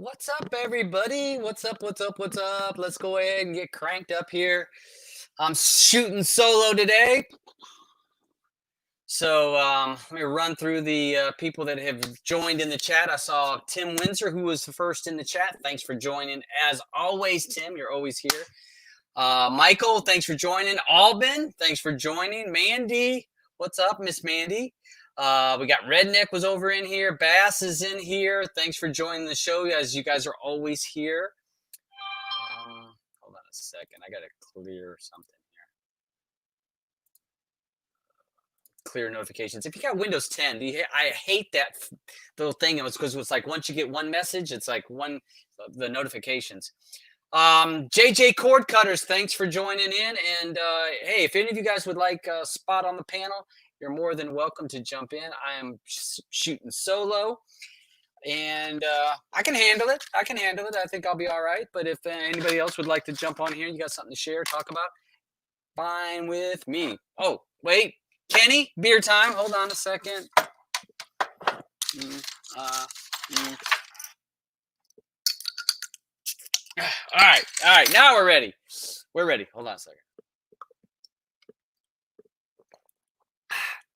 What's up, everybody? What's up? What's up? What's up? Let's go ahead and get cranked up here. I'm shooting solo today. So let me run through the people that have joined in the chat. I saw Tim Windsor, who was the first in the chat. Thanks for joining. As always, Tim, you're always here. Michael, thanks for joining. Albin, thanks for joining. Mandy, what's up, Miss Mandy? We got Redneck was over in here. Bass is in here. Thanks for joining the show, as you guys are always here. Hold on a second. I got to clear something here. Clear notifications. If you got Windows 10, I hate that little thing. It was because it's like once you get one message, it's like the notifications. JJ Cord Cutters, thanks for joining in. And hey, if any of you guys would like a spot on the panel, you're more than welcome to jump in. I am shooting solo, and I can handle it. I think I'll be all right. But if anybody else would like to jump on here, you got something to share, talk about, fine with me. Oh, wait, Kenny, beer time. Hold on a second. All right. Now we're ready. We're ready. Hold on a second.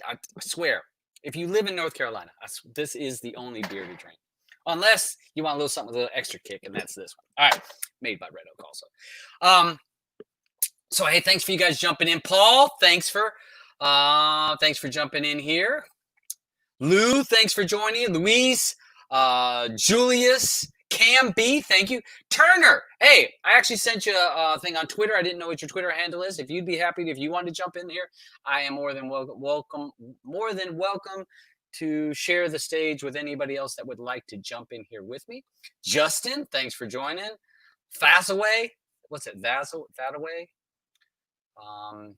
I swear, if you live in North Carolina, this is the only beer to drink. Unless you want a little something with a little extra kick, and that's this one. All right. Made by Red Oak also. So, hey, thanks for you guys jumping in. Paul, thanks for jumping in here. Lou, thanks for joining. Louise, Julius, Cam B, thank you. Turner, hey, I actually sent you a thing on Twitter. I didn't know what your Twitter handle is. If you'd be happy, if you want to jump in here, I am more than welcome to share the stage with anybody else that would like to jump in here with me. Justin, thanks for joining. Fazaway, what's it? Fadaway? Oh,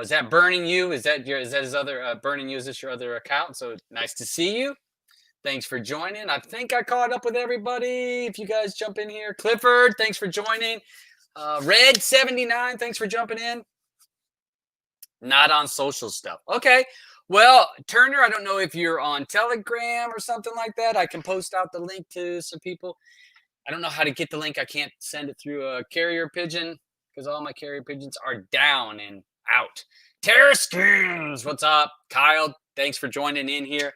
is that Burning You? Is that his other Burning You? Is this your other account? So nice to see you. Thanks for joining. I think I caught up with everybody. If you guys jump in here. Clifford, thanks for joining. Red79, thanks for jumping in. Not on social stuff. Okay. Well, Turner, I don't know if you're on Telegram or something like that. I can post out the link to some people. I don't know how to get the link. I can't send it through a carrier pigeon because all my carrier pigeons are down and out. Terraskins, what's up? Kyle, thanks for joining in here.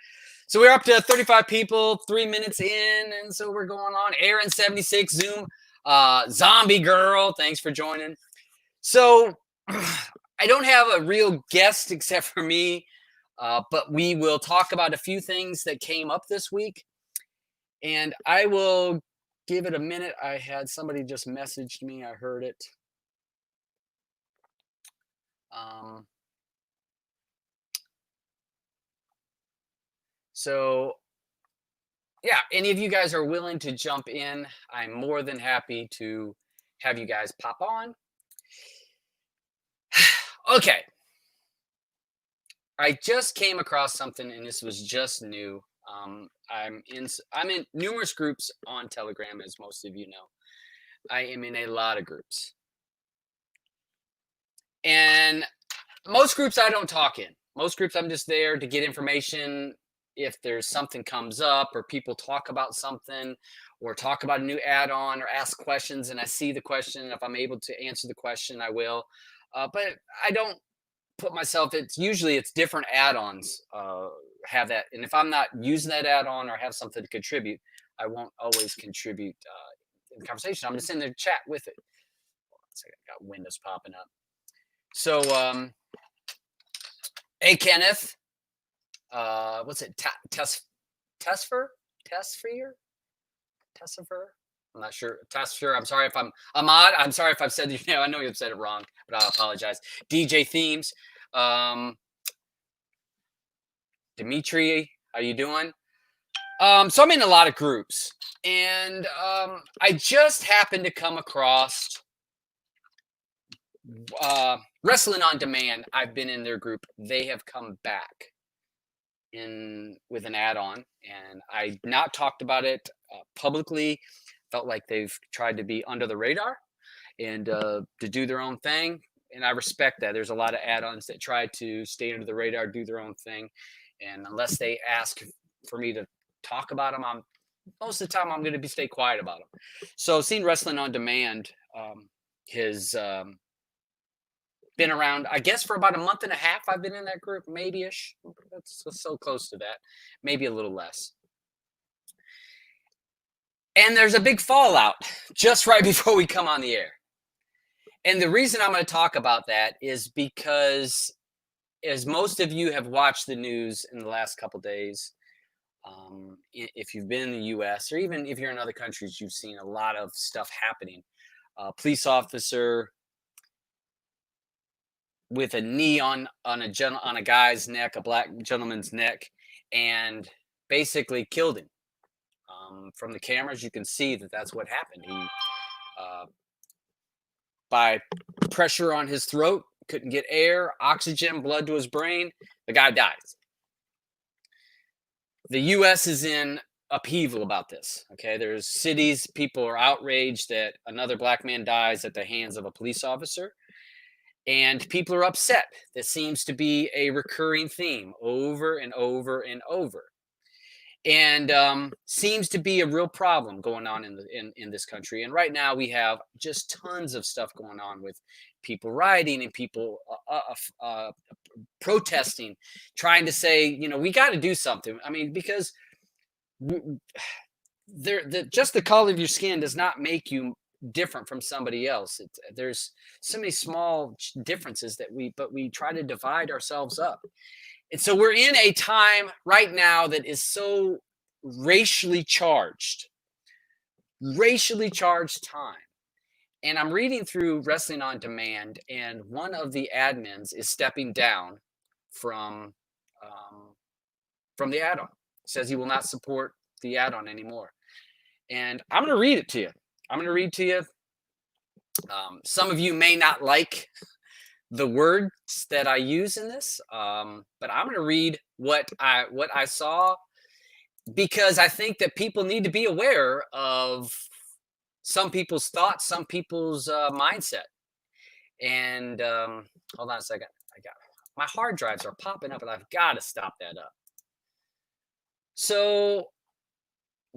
So we're up to 35 people, 3 minutes in, and so we're going on. Aaron76, Zoom, Zombie Girl, thanks for joining. So I don't have a real guest except for me, but we will talk about a few things that came up this week, and I will give it a minute. I had somebody just messaged me. I heard it. So, yeah, any of you guys are willing to jump in, I'm more than happy to have you guys pop on. Okay. I just came across something, and this was just new. I'm in numerous groups on Telegram, as most of you know. I am in a lot of groups. And most groups I don't talk in. Most groups I'm just there to get information if there's something comes up or people talk about something or talk about a new add-on or ask questions and I see the question. And if I'm able to answer the question, I will. But I don't put myself, it's different add-ons have that. And if I'm not using that add-on or have something to contribute, I won't always contribute in the conversation. I'm just in the chat with it. I got windows popping up. So, hey, Kenneth, what's it? Tessifer? I'm not sure. Tessifer. I'm sorry if Ahmad. I'm sorry if I've said your name. I know you've said it wrong, but I apologize. DJ Themes. Dimitri, how you doing? So I'm in a lot of groups, and I just happened to come across Wrestling on Demand. I've been in their group. They have come back with an add-on, and I not talked about it publicly. Felt like they've tried to be under the radar and to do their own thing, and I respect that. There's a lot of add-ons that try to stay under the radar, do their own thing, and unless they ask for me to talk about them, I'm most of the time I'm going to stay quiet about them. So seeing Wrestling on Demand has been around, I guess, for about a month and a half. I've been in that group, maybe-ish. That's so close to that, maybe a little less. And there's a big fallout just right before we come on the air. And the reason I'm going to talk about that is because, as most of you have watched the news in the last couple days, if you've been in the U.S. or even if you're in other countries, you've seen a lot of stuff happening. Police officer with a knee on a guy's neck, a black gentleman's neck, and basically killed him. From the cameras, you can see that that's what happened. He, by pressure on his throat, couldn't get air, oxygen, blood to his brain, the guy dies. The U.S. is in upheaval about this. Okay, there's cities, people are outraged that another black man dies at the hands of a police officer, and people are upset. This seems to be a recurring theme over and over and over, and seems to be a real problem going on in this country. And right now we have just tons of stuff going on with people rioting and people protesting, trying to say, we got to do something. I mean, because just the color of your skin does not make you different from somebody else. There's so many small differences but we try to divide ourselves up. And so we're in a time right now that is so racially charged time. And I'm reading through Wrestling on Demand, and one of the admins is stepping down from the add-on. Says he will not support the add-on anymore. And I'm going to read it to you. I'm going to read to you. Some of you may not like the words that I use in this, but I'm going to read what I saw, because I think that people need to be aware of some people's thoughts, some people's mindset. And hold on a second. My hard drives are popping up, and I've got to stop that up. So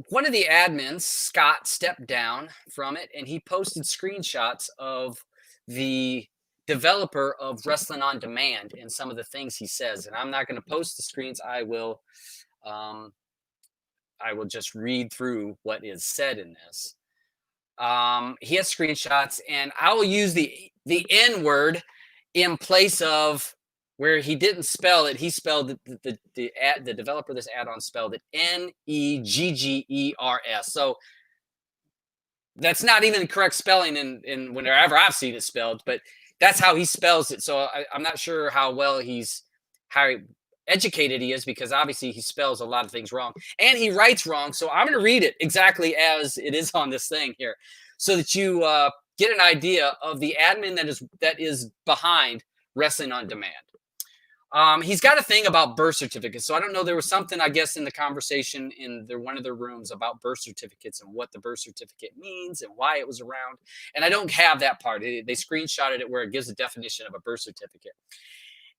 one of the admins, Scott, stepped down from it, and he posted screenshots of the developer of Wrestling on Demand and some of the things he says. And I'm not going to post the screens. I will just read through what is said in this. He has screenshots, and I will use the N word in place of where he didn't spell it. He spelled the developer of this add-on spelled it Neggers. So that's not even the correct spelling in whenever I've seen it spelled, but that's how he spells it. So I'm not sure how educated he is, because obviously he spells a lot of things wrong, and he writes wrong. So I'm going to read it exactly as it is on this thing here, so that you get an idea of the admin that is behind Wrestling on Demand. He's got a thing about birth certificates. So I don't know, there was something, I guess, in the conversation in one of their rooms about birth certificates and what the birth certificate means and why it was around. And I don't have that part. They screenshotted it where it gives a definition of a birth certificate.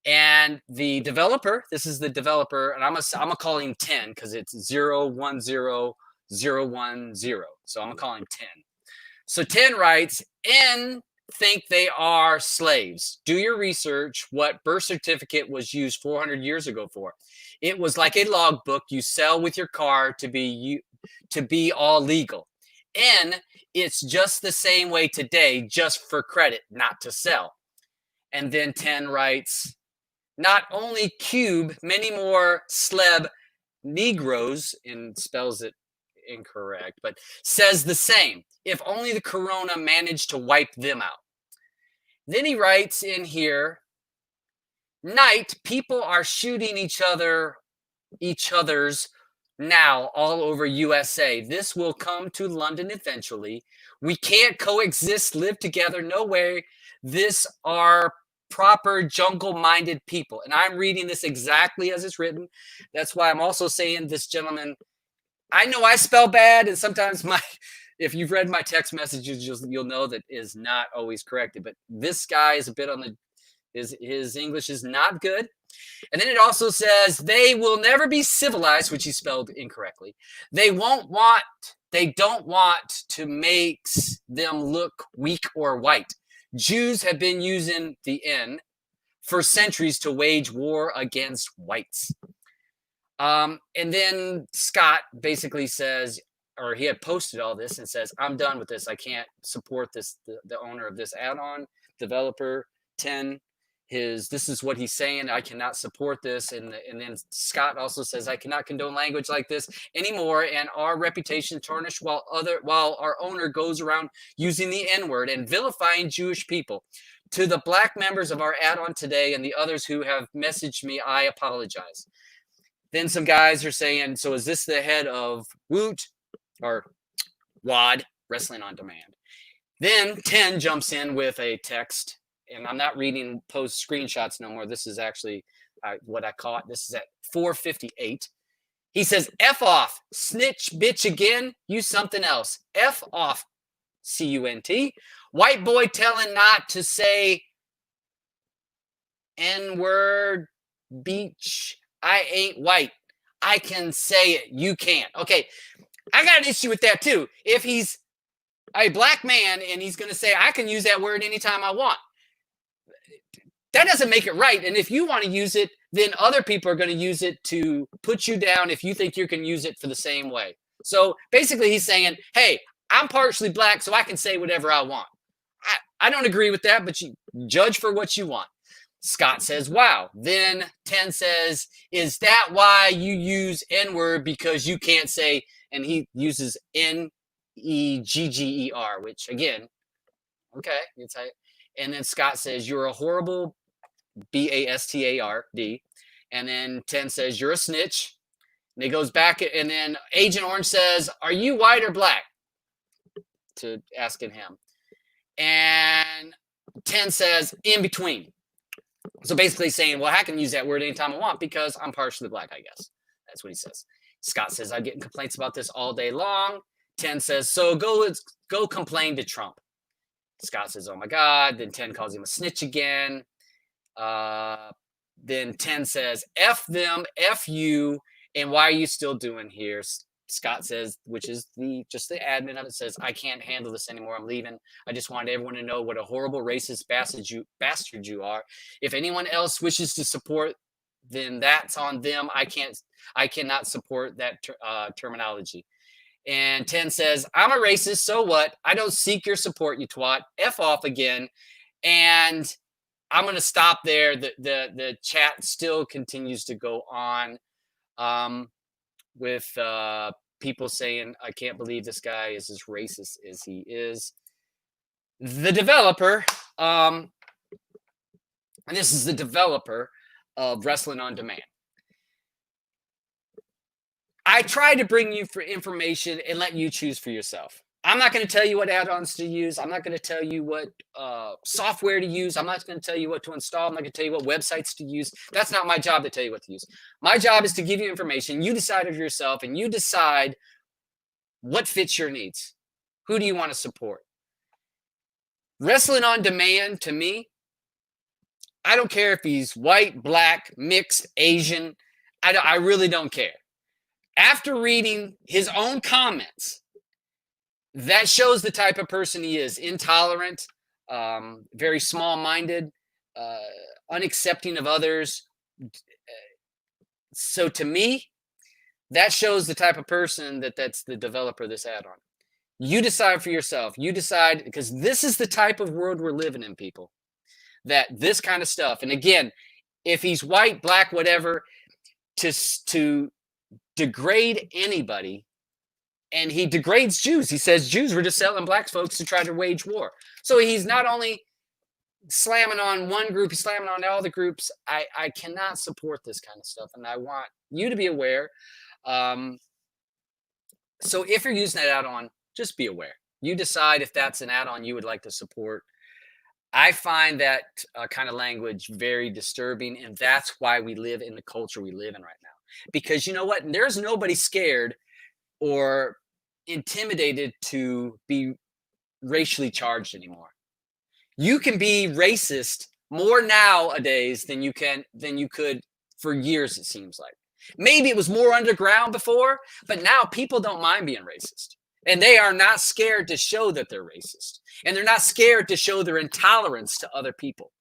And the developer, this is the developer, and I'm gonna call him 10 because it's 010010. So I'm gonna call him 10. So 10 writes, N think they are slaves. Do your research. What birth certificate was used 400 years ago for? It was like a logbook you sell with your car to be all legal. N, it's just the same way today, just for credit, not to sell. And then 10 writes, not only cube, many more sleb Negroes, and spells it incorrect, but says the same. If only the corona managed to wipe them out. Then he writes in here, night, people are shooting each other's now all over USA. This will come to London eventually. We can't coexist, live together, no way. This are proper jungle-minded people. And I'm reading this exactly as it's written. That's why I'm also saying this gentleman, I know I spell bad, and sometimes if you've read my text messages, you'll know that is not always corrected. But this guy is a bit on his English is not good. And then it also says they will never be civilized, which he spelled incorrectly. They don't want to make them look weak or white. Jews have been using the N for centuries to wage war against whites. And then Scott basically says, or he had posted all this and says, I'm done with this. I can't support this. The owner of this add-on, developer 10, this is what he's saying. I cannot support this. And then Scott also says, I cannot condone language like this anymore. And our reputation tarnished while our owner goes around using the N-word and vilifying Jewish people. To the black members of our add-on today and the others who have messaged me, I apologize. Then some guys are saying, so is this the head of Woot or WAD, Wrestling on Demand? Then 10 jumps in with a text, and I'm not reading post screenshots no more. This is actually what I caught. This is at 4:58. He says, F off, snitch bitch again, use something else. F off, C-U-N-T. White boy telling not to say N-word, beach. I ain't white. I can say it. You can't. Okay, I got an issue with that too. If he's a black man and he's going to say, I can use that word anytime I want, that doesn't make it right. And if you want to use it, then other people are going to use it to put you down if you think you can use it for the same way. So basically he's saying, hey, I'm partially black, so I can say whatever I want. I don't agree with that, but you judge for what you want. Scott says, wow. Then 10 says, is that why you use N-word, because you can't say, and he uses N-E-G-G-E-R, which again, okay. And then Scott says, you're a horrible B-A-S-T-A-R-D. And then 10 says, you're a snitch. And he goes back, and then Agent Orange says, are you white or black? To asking him. And 10 says, in between. So basically saying, well, I can use that word anytime I want because I'm partially black, I guess. That's what he says. Scott says, I'm getting complaints about this all day long. 10 says, so go complain to Trump. Scott says, oh my God. Then 10 calls him a snitch again. Then 10 says, F them, F you, and why are you still doing here? Scott says, which is just the admin of it, says, I can't handle this anymore. I'm leaving. I just wanted everyone to know what a horrible racist bastard you are. If anyone else wishes to support, then that's on them. I cannot support that terminology. And 10 says, I'm a racist, so what? I don't seek your support, you twat. F off again. And I'm going to stop there. The chat still continues to go on with people saying, I can't believe this guy is as racist as he is. The developer, and this is the developer of Wrestling on Demand. I try to bring you for information and let you choose for yourself. I'm not going to tell you what add-ons to use. I'm not going to tell you what software to use. I'm not going to tell you what to install. I'm not going to tell you what websites to use. That's not my job to tell you what to use. My job is to give you information. You decide for yourself, and you decide what fits your needs. Who do you want to support? Wrestling on Demand, to me, I don't care if he's white, black, mixed, Asian. I really don't care. After reading his own comments, that shows the type of person he is. Intolerant, very small-minded, unaccepting of others. So to me, that shows the type of person that's the developer of this add-on. You decide for yourself. You decide, because this is the type of world we're living in, people. That this kind of stuff. And again, if he's white, black, whatever, to degrade anybody, and he degrades Jews. He says Jews were just selling black folks to try to wage war. So he's not only slamming on one group, he's slamming on all the groups. I cannot support this kind of stuff, and I want you to be aware. So if you're using that add-on, just be aware. You decide if that's an add-on you would like to support. I find that kind of language very disturbing, and that's why we live in the culture we live in right now. Because you know what? There's nobody scared or intimidated to be racially charged anymore. You can be racist more nowadays than you could for years, it seems like. Maybe it was more underground before, but now people don't mind being racist. And they are not scared to show that they're racist. And they're not scared to show their intolerance to other people.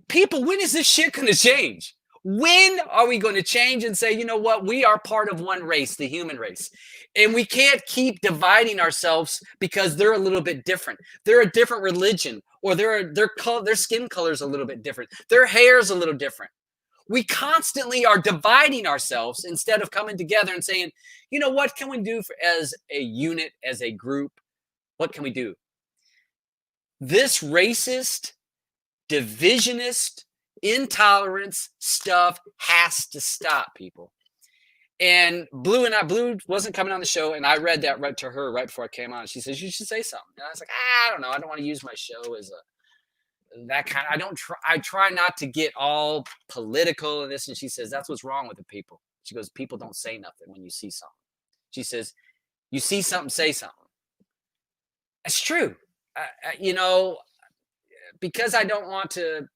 People, when is this shit going to change? When are we going to change and say, you know what, we are part of one race, the human race, and we can't keep dividing ourselves because they're a little bit different. They're a different religion, or their skin color is a little bit different. Their hair is a little different. We constantly are dividing ourselves instead of coming together and saying, you know, what can we do as a unit, as a group? What can we do? This racist, divisionist, intolerance stuff has to stop, people. And Blue wasn't coming on the show, and I read that right to her right before I came on. She says, you should say something. And I was like, I don't know. I don't want to use my show as that kind of, I try not to get all political and this. And she says, that's what's wrong with the people. She goes, people don't say nothing when you see something. She says, you see something, say something. That's true. You know, because I don't want to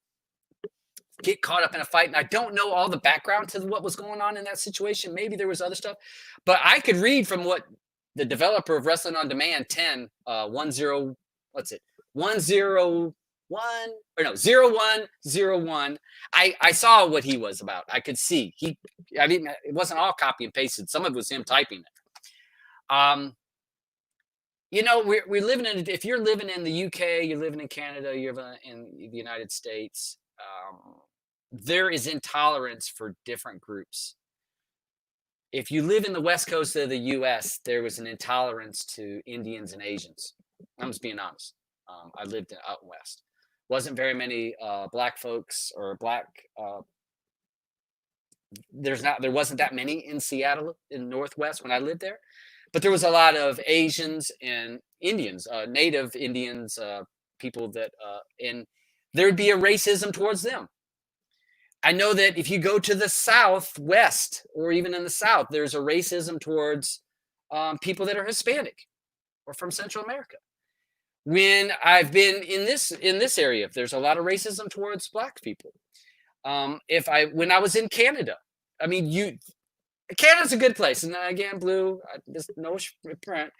get caught up in a fight, and I don't know all the background to what was going on in that situation. Maybe there was other stuff, but I could read from what the developer of Wrestling on Demand 10 10 what's it 101 or no 0101. I saw what he was about. I could see I didn't, it wasn't all copy and pasted. Some of it was him typing it. You know, we're living in, if you're living in the UK, you're living in Canada, you're living in the United States, there is intolerance for different groups. If you live in the West Coast of the US, there was an intolerance to Indians and Asians. I'm just being honest. I lived out west. Wasn't very many black folks or black. There wasn't that many in Seattle in Northwest when I lived there, but there was a lot of Asians and Indians, native Indians, people that, and there'd be a racism towards them. I know that if you go to the Southwest or even in the South, there's a racism towards people that are Hispanic or from Central America. When I've been in this area, there's a lot of racism towards black people. When I was in Canada, I mean, Canada's a good place, and again, Blue, there's no print,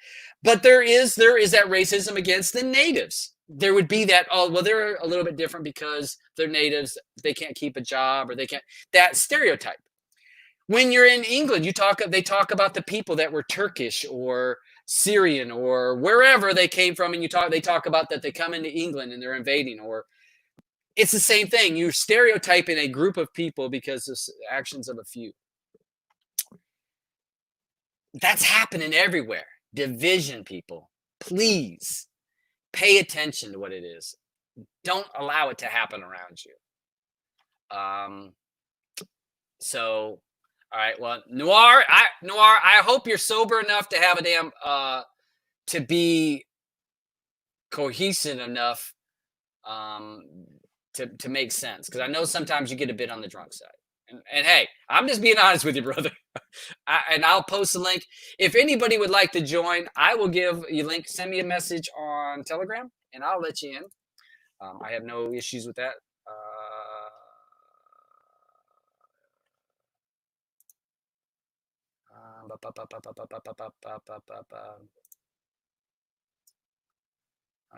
but there is that racism against the natives. There would be that, oh, well, they're a little bit different because they're natives, they can't keep a job, or they can't, that stereotype. When you're in England, they talk about the people that were Turkish or Syrian or wherever they came from, and they talk about that they come into England and they're invading, or it's the same thing. You're stereotyping a group of people because of actions of a few. That's happening everywhere. Division, people. Please pay attention to what it is. Don't allow it to happen around you. So, all right. Well, Noir, I hope you're sober enough to have a damn to be cohesive enough to make sense, because I know sometimes you get a bit on the drunk side. And hey, I'm just being honest with you, brother. And I'll post a link. If anybody would like to join, I will give you a link. Send me a message on Telegram, and I'll let you in. I have no issues with that.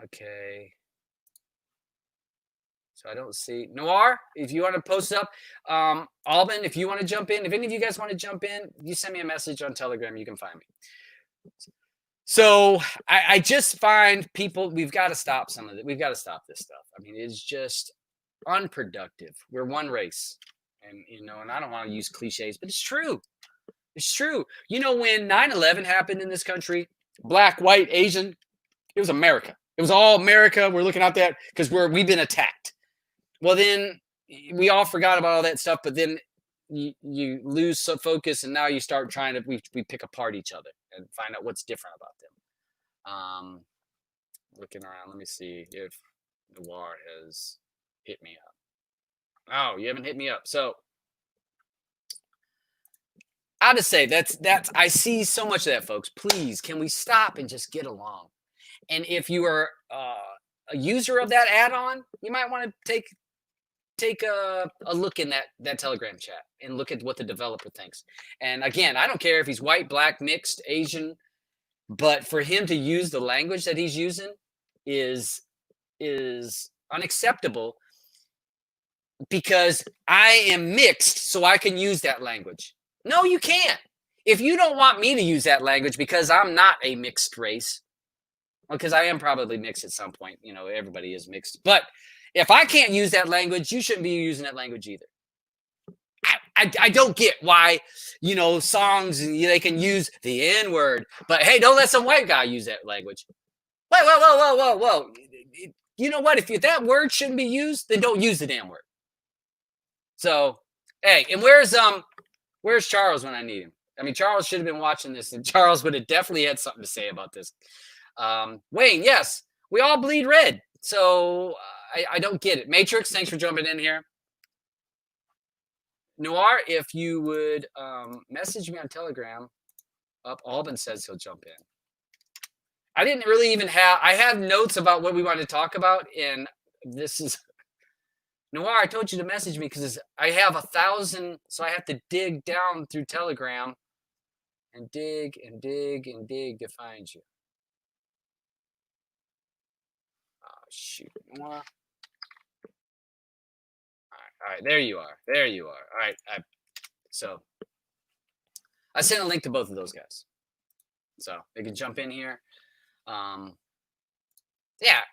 Okay. So I don't see Noir. If you want to post up, Alban, if you want to jump in, if any of you guys want to jump in, you send me a message on Telegram. You can find me. So I just find people, we've got to stop some of it. We've got to stop this stuff. I mean, it's just unproductive. We're one race, and and I don't want to use cliches, but it's true. It's true. You know, when 9/11 happened in this country, black, white, Asian, it was America. It was all America. We're looking out there because we've been attacked. Well, then we all forgot about all that stuff, but then you lose some focus, and now you start trying to, we pick apart each other and find out what's different about them. Looking around, let me see if Noir has hit me up. Oh, you haven't hit me up. So I'll just say that's I see so much of that, folks. Please, can we stop and just get along? And if you are a user of that add-on, you might want to take a look in that Telegram chat and look at what the developer thinks. And again, I don't care if he's white, black, mixed, Asian, but for him to use the language that he's using is unacceptable, because I am mixed, so I can use that language. No, you can't. If you don't want me to use that language because I'm not a mixed race, because I am probably mixed at some point, you know, everybody is mixed. But if I can't use that language, you shouldn't be using that language either. I don't get why, you know, songs, they can use the N word, but hey, don't let some white guy use that language. Whoa. You know what? If that word shouldn't be used, then don't use the damn word. So, hey, and where's Charles when I need him? I mean, Charles should have been watching this, and Charles would have definitely had something to say about this. Wayne, yes, we all bleed red. So I don't get it. Matrix, thanks for jumping in here. Noir, if you would message me on Telegram, Alban says he'll jump in. I didn't really even I have notes about what we want to talk about, and this is Noir. I told you to message me because I have 1,000, so I have to dig down through Telegram and dig to find you. Oh shoot, Noir. All right, there you are. All right, so I sent a link to both of those guys, so they can jump in here. Yeah,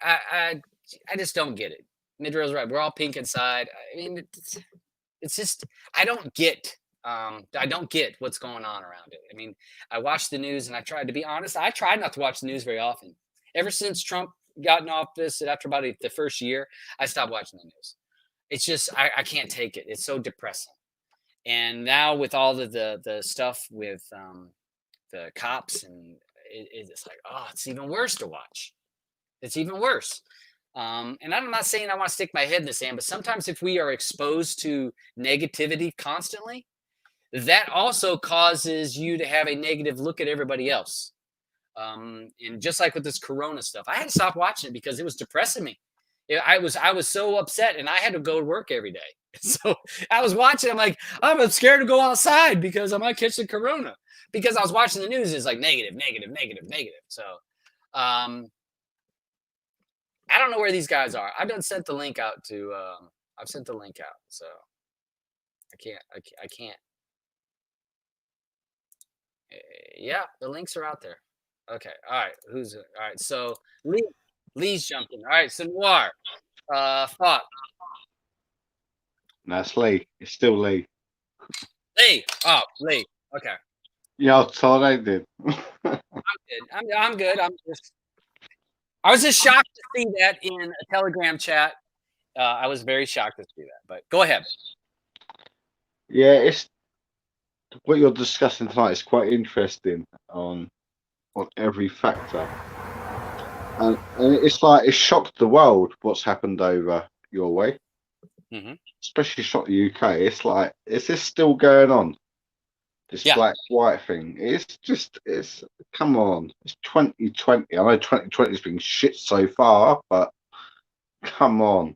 I just don't get it. Midrail's right. We're all pink inside. I mean, it's just I don't get what's going on around it. I mean, I watch the news, and I tried to be honest. I try not to watch the news very often. Ever since Trump got in office, after about the first year, I stopped watching the news. It's just I can't take it. It's so depressing. And now with all the stuff with the cops, and it's like, oh, it's even worse to watch. It's even worse. And I'm not saying I want to stick my head in the sand, but sometimes if we are exposed to negativity constantly, that also causes you to have a negative look at everybody else. And just like with this Corona stuff, I had to stop watching it because it was depressing me. I was so upset, and I had to go to work every day. So I was watching. I'm like, I'm scared to go outside because I might catch the Corona. Because I was watching the news, it's like negative. So I don't know where these guys are. I've sent the link out to. I've sent the link out, so I can't. Yeah, the links are out there. Okay, all right. All right? So Lee's jumping. All right, so Noir, thought. That's Lee. It's still Lee. Lee. Oh, Lee. Okay. Yeah, I thought I did. I'm good. I was just shocked to see that in a Telegram chat. I was very shocked to see that. But go ahead. Yeah, it's what you're discussing tonight is quite interesting on every factor, and it's like it's shocked the world what's happened over your way. Mm-hmm. Especially shocked the UK. It's like, is this still going on? This black white thing. It's come on. It's 2020. I know 2020 has been shit so far, but come on.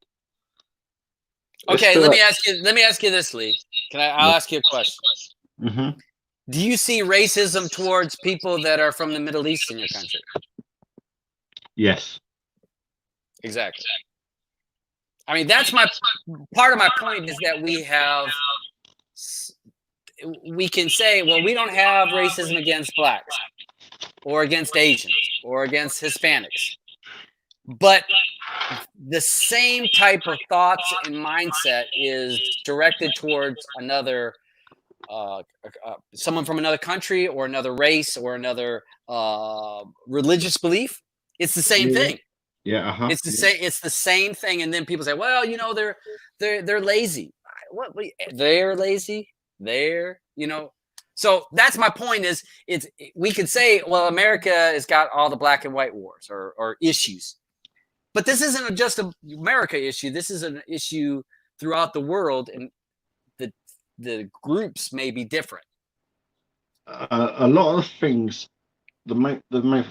Okay, let me ask you this, Lee. I'll ask you a question. Mm-hmm. Do you see racism towards people that are from the Middle East in your country? Yes. Exactly. I mean, that's part of my point is that we can say, well, we don't have racism against blacks or against Asians or against Hispanics. But the same type of thoughts and mindset is directed towards another, someone from another country or another race or another religious belief. It's the same thing. Yeah, It's the same. It's the same thing. And then people say, well, you know, they're lazy. What? They're lazy. So that's my point. We could say, well, America has got all the black and white wars or issues. But this isn't just an America issue. This is an issue throughout the world, and the groups may be different. A lot of things, the main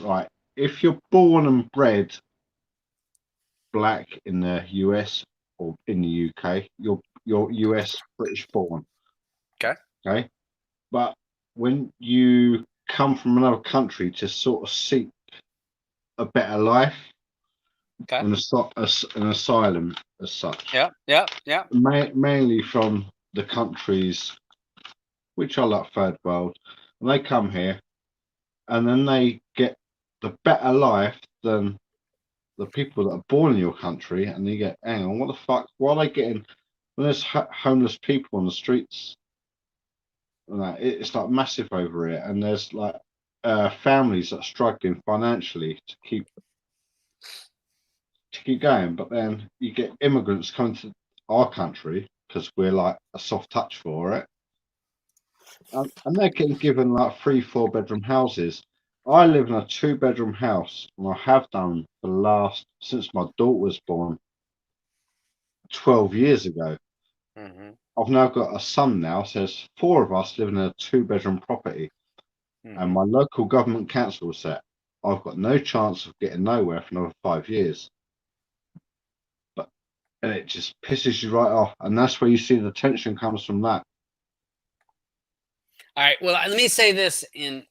right. If you're born and bred black in the US or in the UK, you're US British born. Okay. Okay. But when you come from another country to sort of seek a better life, Okay. an asylum as such, Yeah. mainly from the countries which are like third world, and they come here and then they get the better life than the people that are born in your country, and you get, hang on, what the fuck? Why are they getting, when there's homeless people on the streets, and that, it's like massive over here, and there's like families that are struggling financially to keep going, but then you get immigrants coming to our country because we're like a soft touch for it, and they're getting given like 3-4 bedroom houses. I live in a 2-bedroom house, and I have done for the last, since my daughter was born 12 years ago. Mm-hmm. I've now got a son now, so there's 4 of us living in a 2-bedroom property. Mm-hmm. And my local government council said, I've got no chance of getting nowhere for another 5 years. And it just pisses you right off. And that's where you see the tension comes from that. All right. Well, let me say this in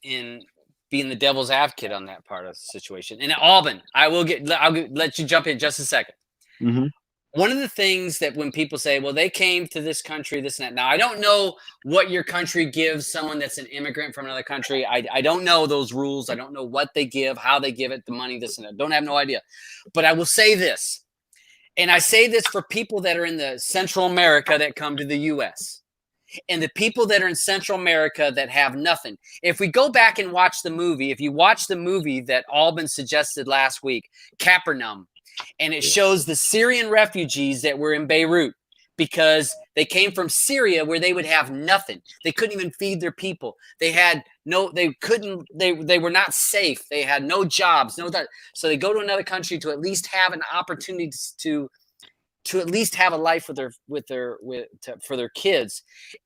being the devil's advocate on that part of the situation. In Albin, I'll let you jump in just a second. Mm-hmm. One of the things that when people say, well, they came to this country, this and that. Now, I don't know what your country gives someone that's an immigrant from another country. I don't know those rules. I don't know what they give, how they give it, the money, this and that. Don't have no idea. But I will say this, and I say this for people that are in the Central America that come to the U.S., and the people that are in Central America that have nothing. If we go back and watch the movie, if you watch the movie that Albin suggested last week, Capernaum, and it shows the Syrian refugees that were in Beirut because they came from Syria where they would have nothing. They couldn't even feed their people. They were not safe. They had no jobs, so they go to another country to at least have an opportunity to at least have a life for their kids.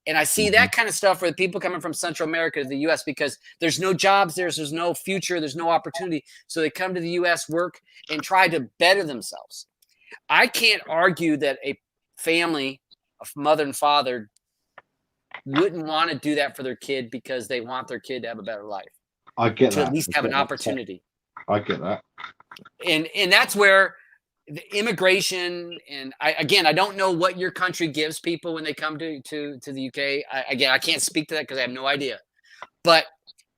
And I see that kind of stuff for the people coming from Central America to the U.S. because there's no jobs, there's no future, there's no opportunity. So they come to the U.S., work, and try to better themselves. I can't argue that a family of mother and father wouldn't want to do that for their kid because they want their kid to have a better life. I get that. To at least have an opportunity. I get that. And that's where the immigration, and I don't know what your country gives people when they come to the UK. I can't speak to that because I have no idea. But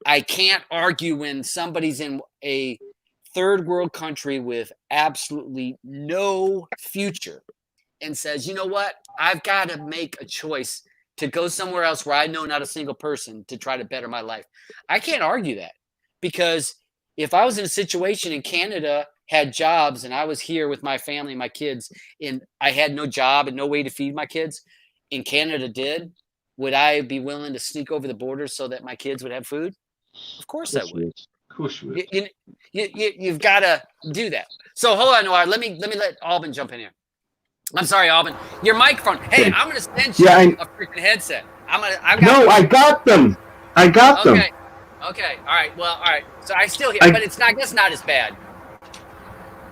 I can't argue when somebody's in a third world country with absolutely no future and says, you know what, I've got to make a choice to go somewhere else where I know not a single person to try to better my life. I can't argue that, because if I was in a situation in Canada, had jobs, and I was here with my family and my kids, and I had no job and no way to feed my kids, and Canada did, would I be willing to sneak over the border so that my kids would have food? Of course I would. Of course you would. You've got to do that. So hold on, Noir. Let me let Albin jump in here. I'm sorry, Albin. Your microphone. Hey, I'm going to send you a freaking headset. I got them. Okay. All right. Well, all right. So I still hear, but it's not. I guess not as bad.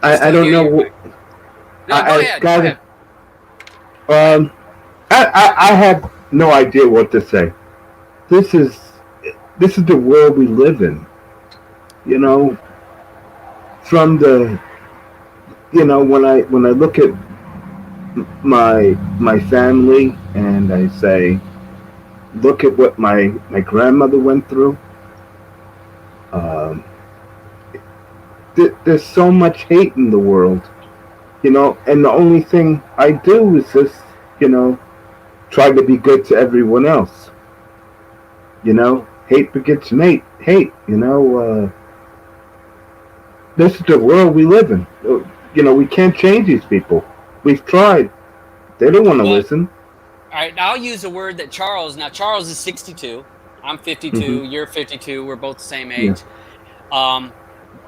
I don't know. No, go ahead. I have no idea what to say. This is the world we live in. You know, from the, when I look at my family and I say, look at what my grandmother went through. There's so much hate in the world, and the only thing I do is just, try to be good to everyone else. Hate begets hate. This is the world we live in. We can't change these people. We've tried. They don't want to listen. All right, now I'll use a word that Charles is 62. I'm 52. Mm-hmm. You're 52. We're both the same age. Yeah.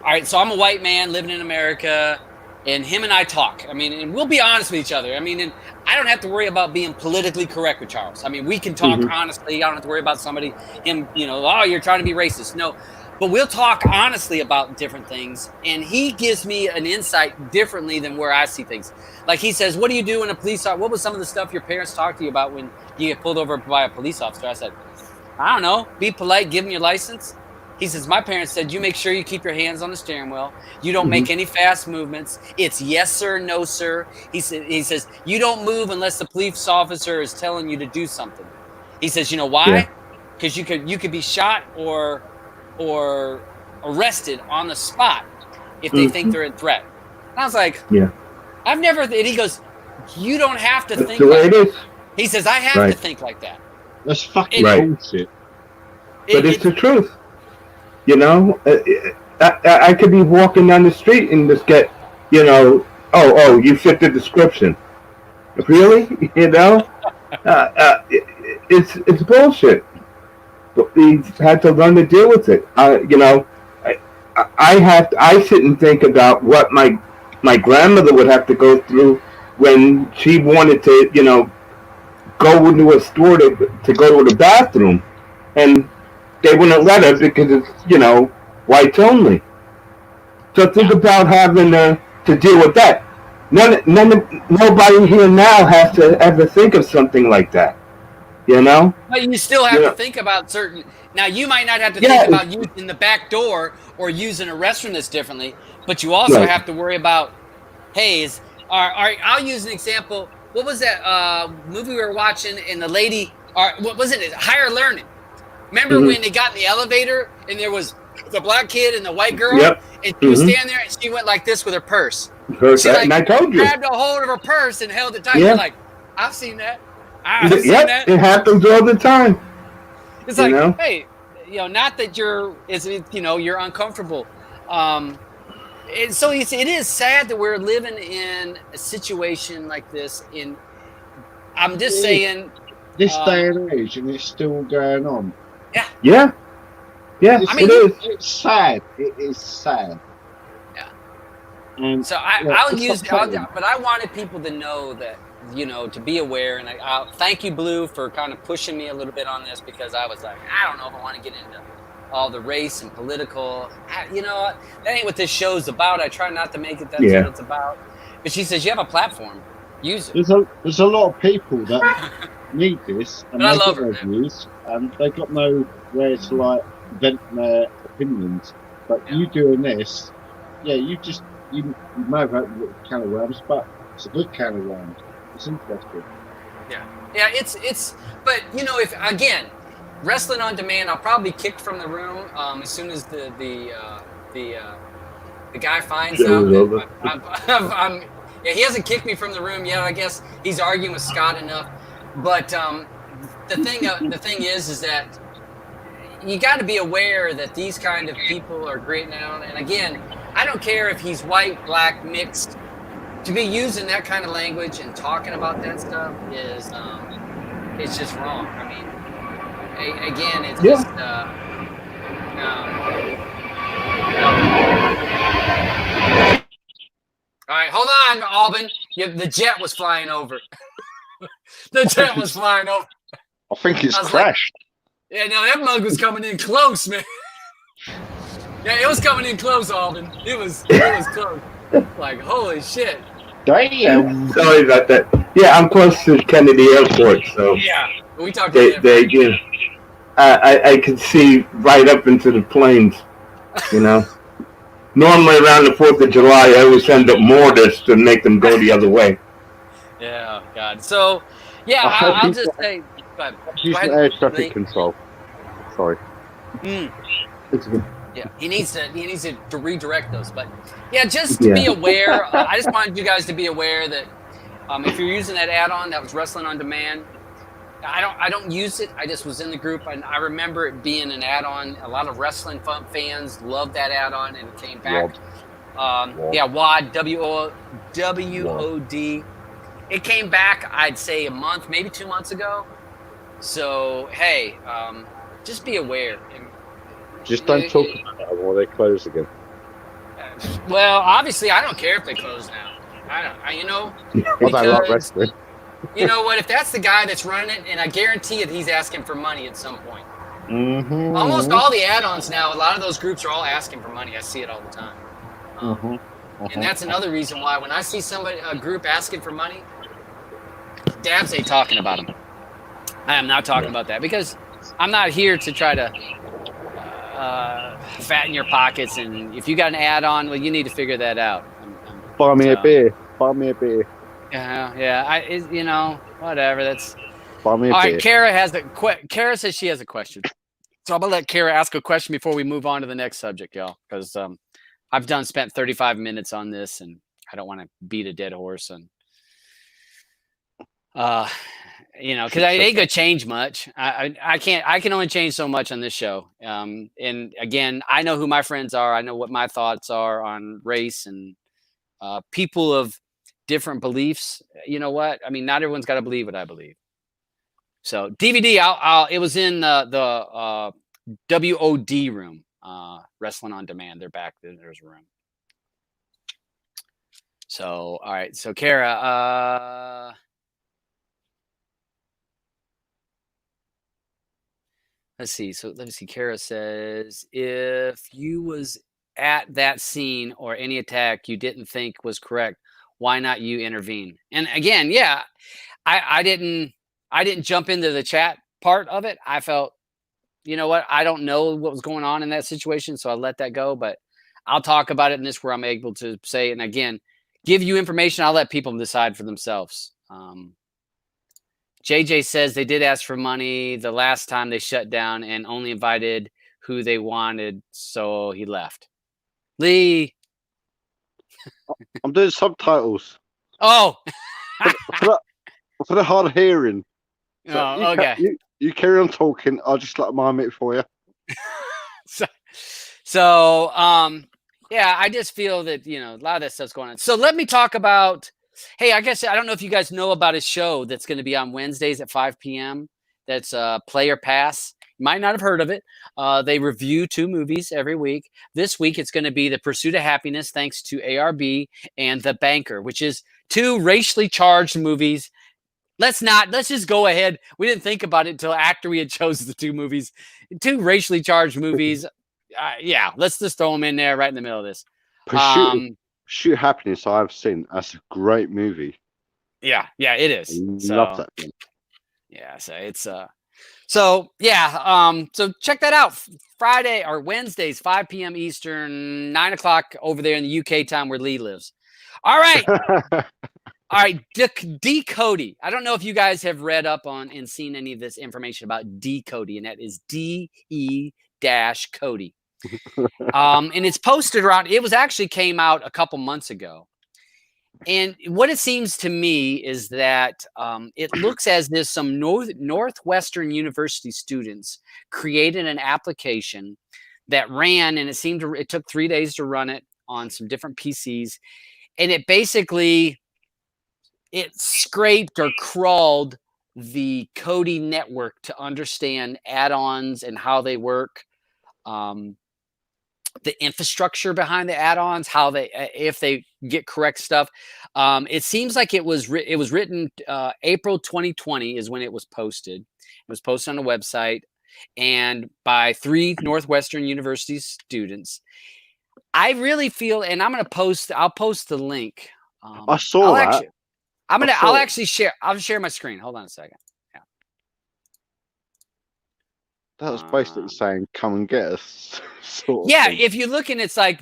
All right, so I'm a white man living in America, and him and I talk. I mean, and we'll be honest with each other. I mean, and I don't have to worry about being politically correct with Charles. I mean, we can talk honestly. I don't have to worry about somebody, you're trying to be racist. No, but we'll talk honestly about different things, and he gives me an insight differently than where I see things. Like he says, what do you do when a police officer, what was some of the stuff your parents talked to you about when you get pulled over by a police officer? I said, I don't know, be polite, give them your license. He says, my parents said, you make sure you keep your hands on the steering wheel. You don't make any fast movements. It's yes, sir, no, sir. He says, you don't move unless the police officer is telling you to do something. He says, you know why? Because you could be shot or arrested on the spot if they think they're a threat. And I was like, I've never, and he goes, you don't have to think like that. He says, I have to think like that. That's fucking bullshit. But it's the truth. You know, I could be walking down the street and just get, you know, oh, you fit the description. Really? You know? It's bullshit. But we had to learn to deal with it. You know, I sit and think about what my grandmother would have to go through when she wanted to, you know, go into a store to go to the bathroom, and they wouldn't let her because it's, you know, whites only. So think about having to deal with that. Nobody here now has to ever think of something like that. You know? But you still have to think about certain. Now, you might not have to think about using the back door or using a restroom that's differently, but you also have to worry about, hey, I'll use an example. What was that movie we were watching, and the lady, what was it? Higher Learning. Remember when they got in the elevator and there was the black kid and the white girl, and she was standing there and she went like this with her purse. She and I told you, grabbed a hold of her purse and held it tight. You're like, I've seen that. I've seen that. It happens all the time. It's like, hey, you know, not that you're uncomfortable. So it is sad that we're living in a situation like this. I'm just saying, this day and age, and it's still going on. Yeah. I mean, it's sad. It is sad. Yeah. And so I'll use, but I wanted people to know that, you know, to be aware. And I'll thank you, Blue, for kind of pushing me a little bit on this, because I was like, I don't know if I want to get into all the race and political. You know, that ain't what this show's about. I try not to make it that's what it's about. But she says, you have a platform. Use it. There's a lot of people that need this, and but they got their views, and they got nowhere to like vent their opinions. But you doing this, you may have opened a can of worms, but it's a good can of worms. It's interesting. Yeah, it's. But you know, if again, wrestling on demand, I'll probably be kicked from the room as soon as the guy finds out that he hasn't kicked me from the room yet. I guess he's arguing with Scott enough. But the thing is that you got to be aware that these kind of people are great now. And again, I don't care if he's white, black, mixed. To be using that kind of language and talking about that stuff is it's just wrong. I mean, again, it's just all right, hold on, Alban. The jet was flying over. The jet was flying over. I think it's crashed. Like, no, that mug was coming in close, man. Yeah, it was coming in close, Alban. It was close. Like, holy shit. Damn. Sorry about that. Yeah, I'm close to Kennedy Airport, so we talked about that. I can see right up into the planes, you know. Normally around the 4th of July, I always send up mortars to make them go the other way. Yeah, God. So, I'll just say, use air traffic control. Sorry. It's good. Yeah, he needs to redirect those. But just to be aware. I just wanted you guys to be aware that if you're using that add-on, that was Wrestling on Demand. I don't use it. I just was in the group, and I remember it being an add-on. A lot of wrestling fans loved that add-on, and it came back. WOD, WOD. It came back, I'd say, a month, maybe 2 months ago. So, hey, just be aware. Just don't talk about it while they close again. Well, obviously, I don't care if they close now. Well, I love wrestling. You know what? If that's the guy that's running it, and I guarantee it, he's asking for money at some point. Almost all the add-ons now, a lot of those groups are all asking for money. I see it all the time. And that's another reason why when I see a group asking for money, Dabs ain't talking about them. I am not talking about that because I'm not here to try to fatten your pockets. And if you got an add-on, well, you need to figure that out. Buy me a beer. Buy me a beer. Yeah. Whatever. That's Buy me a all beer. right. Kara says she has a question, so I'm gonna let Kara ask a question before we move on to the next subject, y'all, because I've spent 35 minutes on this, and I don't want to beat a dead horse. And because I ain't gonna change much. I can only change so much on this show. And again, I know who my friends are. I know what my thoughts are on race and people of different beliefs. You know what? I mean, not everyone's got to believe what I believe. So DVD, it was in the WOD room, Wrestling on Demand. They're back. There's a room. So, all right. So, Kara, let's see. So let me see. Kara says, if you was at that scene or any attack you didn't think was correct, why not you intervene? And again, yeah, I didn't jump into the chat part of it. I felt, you know what? I don't know what was going on in that situation, so I let that go. But I'll talk about it in this where I'm able to say, and again, give you information. I'll let people decide for themselves. JJ says they did ask for money the last time they shut down and only invited who they wanted, so he left. Lee. I'm doing subtitles. Oh. for the hard hearing. So okay. You carry on talking. I'll just mime it for you. So, yeah, I just feel that, a lot of that stuff's going on. So let me talk about, hey, I guess, I don't know if you guys know about his show that's going to be on Wednesdays at 5 p.m. That's Player Pass. You might not have heard of it. They review 2 movies every week. This week, it's going to be The Pursuit of Happiness, thanks to ARB, and The Banker, which is 2 racially charged movies. Let's just go ahead. We didn't think about it until after we had chosen the 2 movies. 2 racially charged movies. Yeah, let's just throw them in there right in the middle of this. Pursuit Happiness, I've seen. That's a great movie. Yeah, it is. Love that film. Yeah, so it's so check that out. Friday or Wednesdays, 5 p.m. Eastern, 9 o'clock over there in the UK time where Lee lives. All right. All right, De-Kodi. I don't know if you guys have read up on and seen any of this information about De-Kodi, and that is DE-Kodi. And it's posted around. It was actually came out a couple months ago. And what it seems to me is that it looks as if some Northwestern University students created an application that ran, and it took 3 days to run it on some different PCs. And it basically, it scraped or crawled the Kodi network to understand add-ons and how they work. The infrastructure behind the add-ons, if they get correct stuff. It seems like it was written April 2020 is when it was posted. It was posted on the website and by 3 Northwestern University students. I really feel, and I'll post the link. I saw that. I'll share my screen. Hold on a second. That was basically saying, come and get us. Yeah, if you're looking, it's like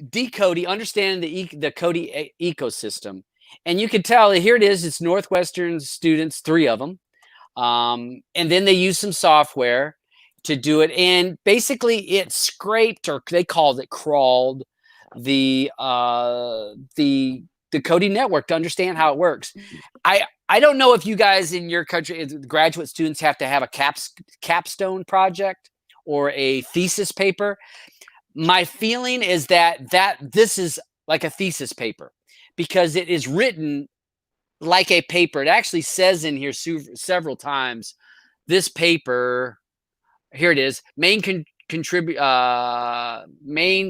De-Kodi, understanding the Kodi ecosystem. And you can tell, here it is, it's Northwestern students, 3 of them. And then they use some software to do it. And basically it scraped, or they called it crawled, the Kodi network to understand how it works. I don't know if you guys in your country, graduate students, have to have a capstone project or a thesis paper. My feeling is that this is like a thesis paper because it is written like a paper. It actually says in here several times, this paper, here it is, main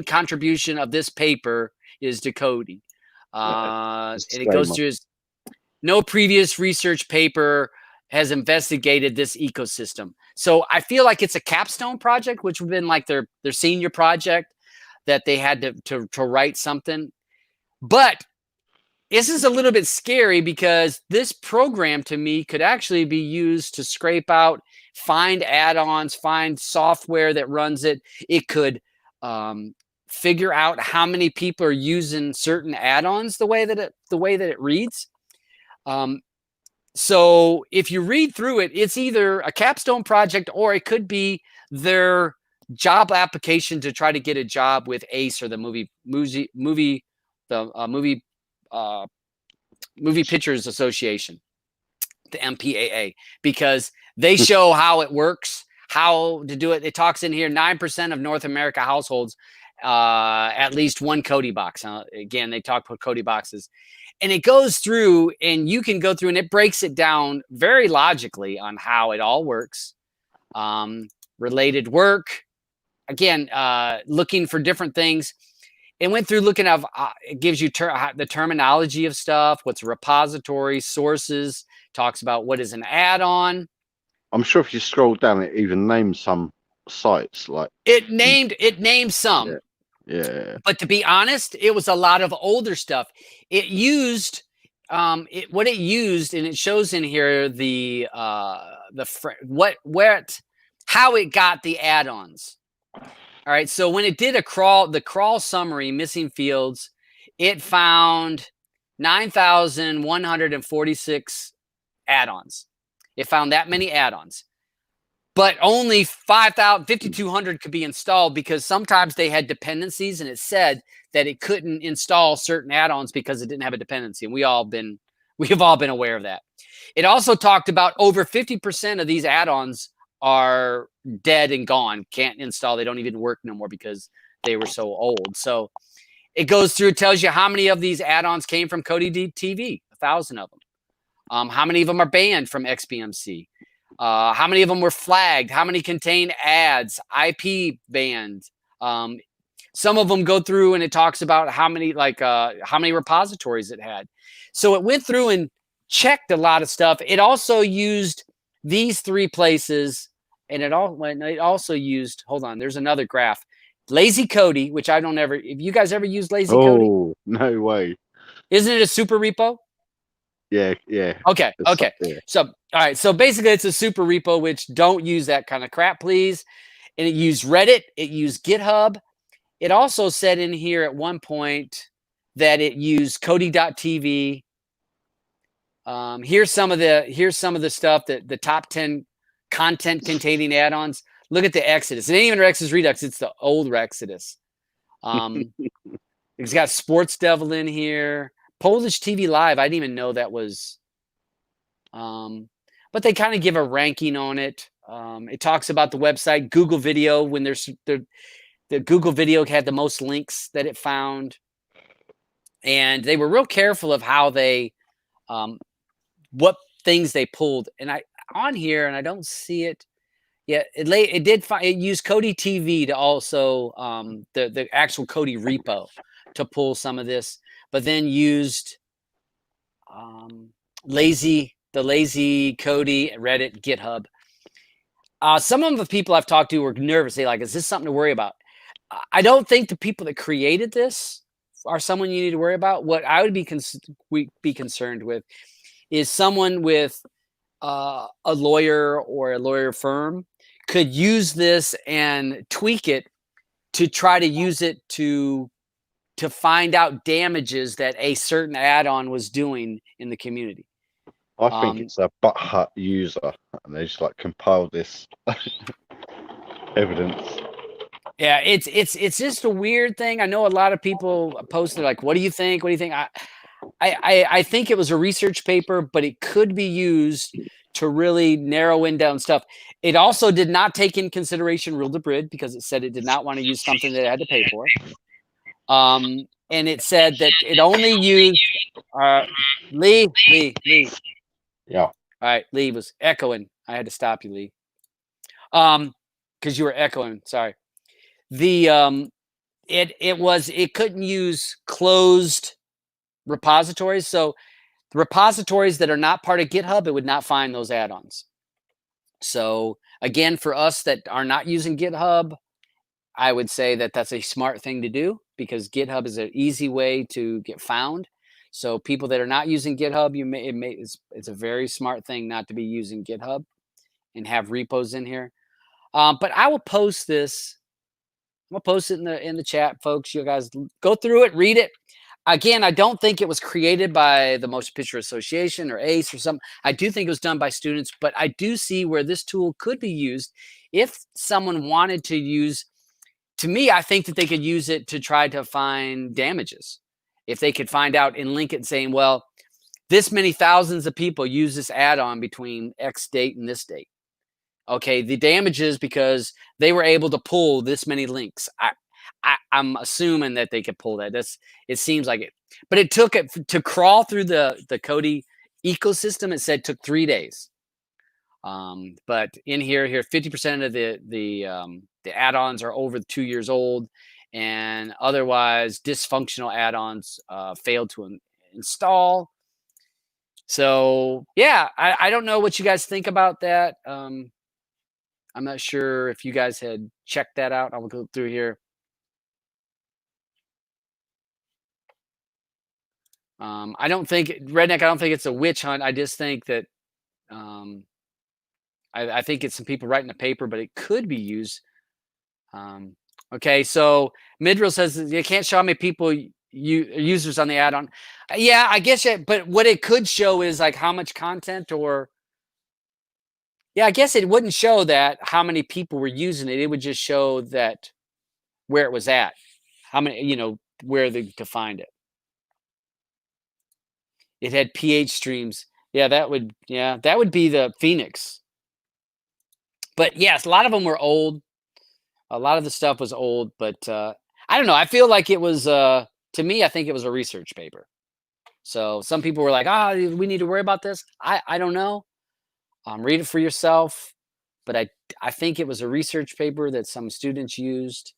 contribution of this paper is De-Kodi. And it goes through no previous research paper has investigated this ecosystem. So I feel like it's a capstone project, which would have been like their senior project that they had to write something. But this is a little bit scary because this program to me could actually be used to scrape out, find add-ons, find software that runs it. It could figure out how many people are using certain add-ons the way that it reads. So if you read through it, it's either a capstone project or it could be their job application to try to get a job with ACE, or the movie Pictures Association, the MPAA, because they show how it works, how to do it. It talks in here 9% of North America households at least one Kodi box. Again, they talk about Kodi boxes. And it goes through, and you can go through, and it breaks it down very logically on how it all works. Related work, again, looking for different things. It went through looking at, it gives you the terminology of stuff, what's a repository, sources, talks about what is an add-on. I'm sure if you scroll down, it even names some sites. Like it named some. Yeah. But to be honest, it was a lot of older stuff. It used what it used, and it shows in here how it got the add-ons. All right, so when it did the crawl summary, missing fields, it found 9,146 add-ons. It found that many add-ons. But only 5,200 could be installed because sometimes they had dependencies, and it said that it couldn't install certain add-ons because it didn't have a dependency. And we have all been aware of that. It also talked about over 50% of these add-ons are dead and gone, can't install. They don't even work no more because they were so old. So it goes through, tells you how many of these add-ons came from Kodi TV, 1,000 of them. How many of them are banned from XBMC? How many of them were flagged? How many contain ads, IP banned? Some of them go through, and it talks about how many repositories it had. So it went through and checked a lot of stuff. It also used these three places, and it also used, hold on, there's another graph. Lazy Kodi, which I don't ever, if you guys ever use Lazy Kodi? Oh, no way. Isn't it a super repo? Yeah. Okay. So, all right. So basically, it's a super repo, which don't use that kind of crap, please. And it used Reddit. It used GitHub. It also said in here at one point that it used Kodi.tv. Here's some of the stuff that the top 10 content containing add-ons. Look at the Exodus. It ain't even Rex's Redux. It's the old Rexodus. It's got Sports Devil in here. Polish TV Live, I didn't even know that was, but they kind of give a ranking on it. It talks about the website Google Video, when the Google Video had the most links that it found, and they were real careful of how they, what things they pulled. And I don't see it. Yeah, it used Kodi TV to also the actual Kodi repo to pull some of this. But then used Lazy Kodi, Reddit, GitHub. Some of the people I've talked to were nervous. They like, is this something to worry about? I don't think the people that created this are someone you need to worry about. What I would be concerned with is someone with a lawyer or a lawyer firm could use this and tweak it to try to use it to find out damages that a certain add-on was doing in the community. I think it's a butthurt user, and they just like compile this evidence. Yeah, it's just a weird thing. I know a lot of people posted like, "What do you think? What do you think?" I think it was a research paper, but it could be used to really narrow in down stuff. It also did not take in consideration Rule de Brid because it said it did not want to use something that it had to pay for. And it said that it only used Lee. Yeah. All right, Lee was echoing. I had to stop you, Lee. Because you were echoing. Sorry. It couldn't use closed repositories. So The repositories that are not part of GitHub, it would not find those add-ons. So again, for us that are not using GitHub, I would say that that's a smart thing to do because GitHub is an easy way to get found. So people that are not using GitHub, it's a very smart thing not to be using GitHub and have repos in here. But I will post this. I'll post it in the chat, folks. You guys go through it, read it. Again, I don't think it was created by the Motion Picture Association or ACE or something. I do think it was done by students, but I do see where this tool could be used if someone wanted to use. To me, I think that they could use it to try to find damages. If they could find out and link it saying, well, this many thousands of people use this add-on between X date and this date. Okay, the damages because they were able to pull this many links. I'm assuming that they could pull that. It seems like it. But it took it to crawl through the De-Kodi ecosystem. It said took 3 days. But in here, 50% of the add-ons are over 2 years old, and otherwise dysfunctional add-ons failed to install. So yeah, I don't know what you guys think about that. I'm not sure if you guys had checked that out. I will go through here. I don't think Redneck. I don't think it's a witch hunt. I just think that I think it's some people writing a paper, but it could be used. Okay, so Midrill says you can't show how many people users on the add-on. Yeah, I guess. But what it could show is like how much content or. Yeah, I guess it wouldn't show that how many people were using it. It would just show that where it was at, how many, where to find it. It had pH streams. Yeah, that would be the Phoenix. But yes, a lot of them were old. A lot of the stuff was old, but I don't know. I feel like it was, to me, I think it was a research paper. So some people were like, we need to worry about this. I don't know. Read it for yourself. But I think it was a research paper that some students used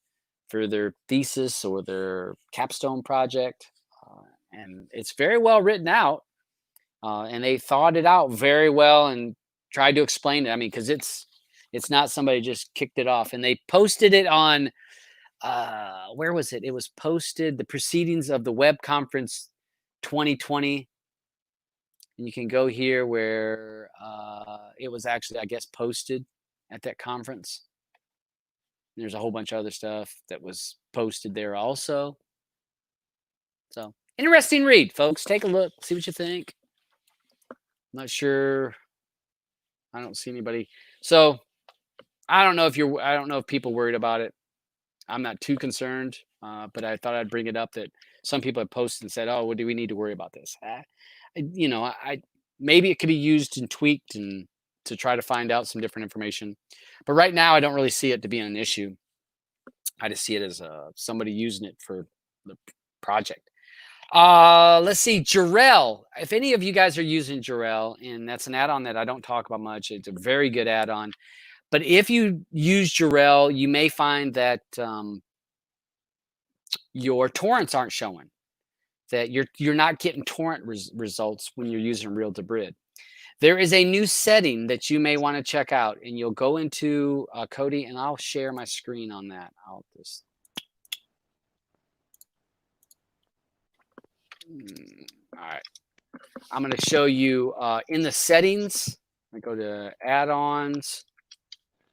for their thesis or their capstone project. And it's very well written out. And they thought it out very well and tried to explain it. I mean, because it's not somebody just kicked it off. And they posted it on, where was it? It was posted, the proceedings of the web conference 2020. And you can go here where it was actually, I guess, posted at that conference. And there's a whole bunch of other stuff that was posted there also. So interesting read, folks. Take a look, see what you think. I'm not sure. I don't see anybody. So I don't know if people worried about it. I'm not too concerned, but I thought I'd bring it up that some people have posted and said, "Oh, what do we need to worry about this?" Maybe it could be used and tweaked and to try to find out some different information. But right now, I don't really see it to be an issue. I just see it as somebody using it for the project. Let's see, Jor-el. If any of you guys are using Jor-el, and that's an add-on that I don't talk about much, it's a very good add-on. But if you use Jor-el, you may find that your torrents aren't showing. That you're not getting torrent results when you're using Real-to-Brid. There is a new setting that you may want to check out, and you'll go into Kodi, and I'll share my screen on that. I'll just. All right. I'm going to show you in the settings. I go to add-ons,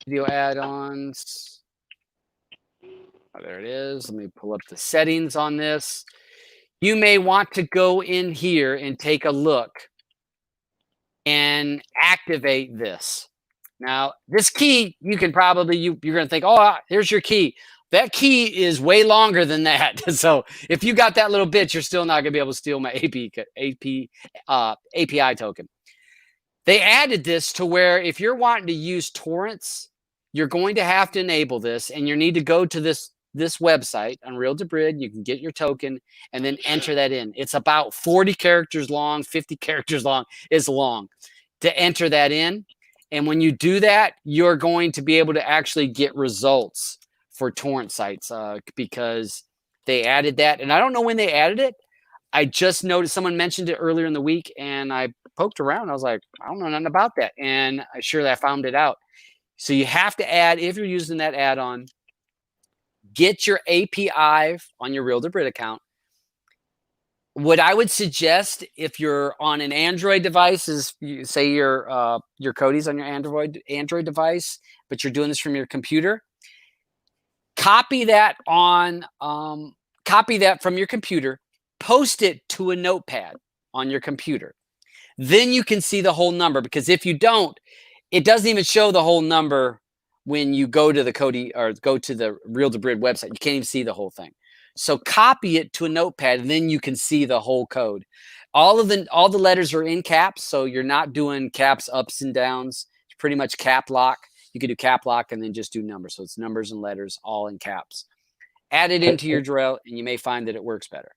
video add-ons. Oh, there it is. Let me pull up the settings on this. You may want to go in here and take a look and activate this. Now, this key, you can probably, you're going to think, oh, here's your key. That key is way longer than that. So if you got that little bit, you're still not going to be able to steal my API token. They added this to where if you're wanting to use torrents, you're going to have to enable this, and you need to go to this website on Real-to-Brid. You can get your token and then enter that in. It's about 40 characters long, 50 characters long. It's long to enter that in. And when you do that, you're going to be able to actually get results for torrent sites because they added that. And I don't know when they added it. I just noticed someone mentioned it earlier in the week, and I poked around. I was like, I don't know nothing about that, and I found it out. So you have to add, if you're using that add-on, get your API on your Real to Brit account. What I would suggest if you're on an Android device is, say your Kodi's on your Android device, but you're doing this from your computer. Copy that from your computer, post it to a notepad on your computer. Then you can see the whole number, because if you don't, it doesn't even show the whole number when you go to the Kodi or go to the Real to Brit website. You can't even see the whole thing. So copy it to a notepad, and then you can see the whole code. All the letters are in caps, so you're not doing caps ups and downs. It's pretty much cap lock. You could do cap lock and then just do numbers. So it's numbers and letters all in caps. Add it into your Jor-el, and you may find that it works better.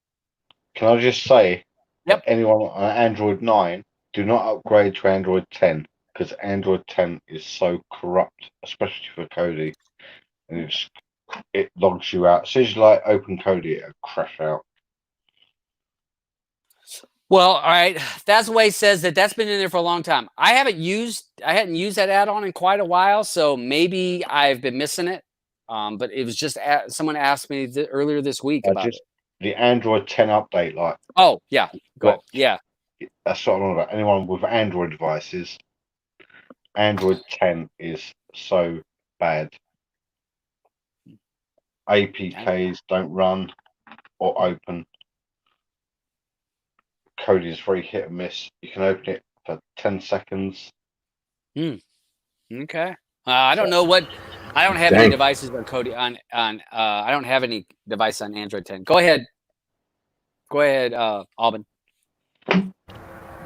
Can I just say, Yep. anyone on Android 9, do not upgrade to Android 10, because Android 10 is so corrupt, especially for Kodi, and it logs you out. As soon as you open Kodi, it'll crash out. Well, all right. That's the way it says that's been in there for a long time. I hadn't used that add-on in quite a while, so maybe I've been missing it. But it was just someone asked me earlier this week about it. The Android 10 update, Oh yeah, go ahead. Yeah. That's what I'm on about. Anyone with Android devices, Android 10 is so bad. APKs don't run or open. Kodi is very hit and miss. You can open it for 10 seconds. Okay. I don't know what. I don't have any devices on Kodi on. I don't have any device on Android 10. Go ahead. Go ahead, Alban.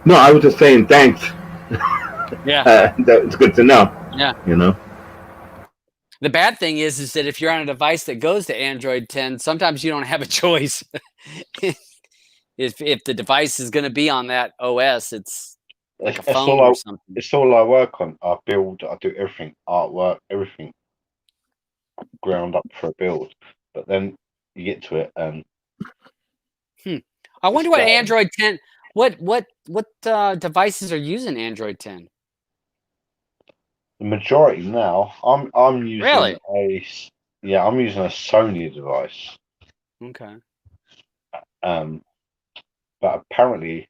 No, I was just saying thanks. Yeah. That's good to know. Yeah. You know. The bad thing is that if you're on a device that goes to Android 10, sometimes you don't have a choice. If the device is going to be on that OS, it's like a phone or something. It's all I work on. I build, I do everything, artwork, everything ground up for a build. But then you get to it and I wonder what Android 10, what devices are using Android 10? The majority now, I'm using I'm using a Sony device. Okay. But apparently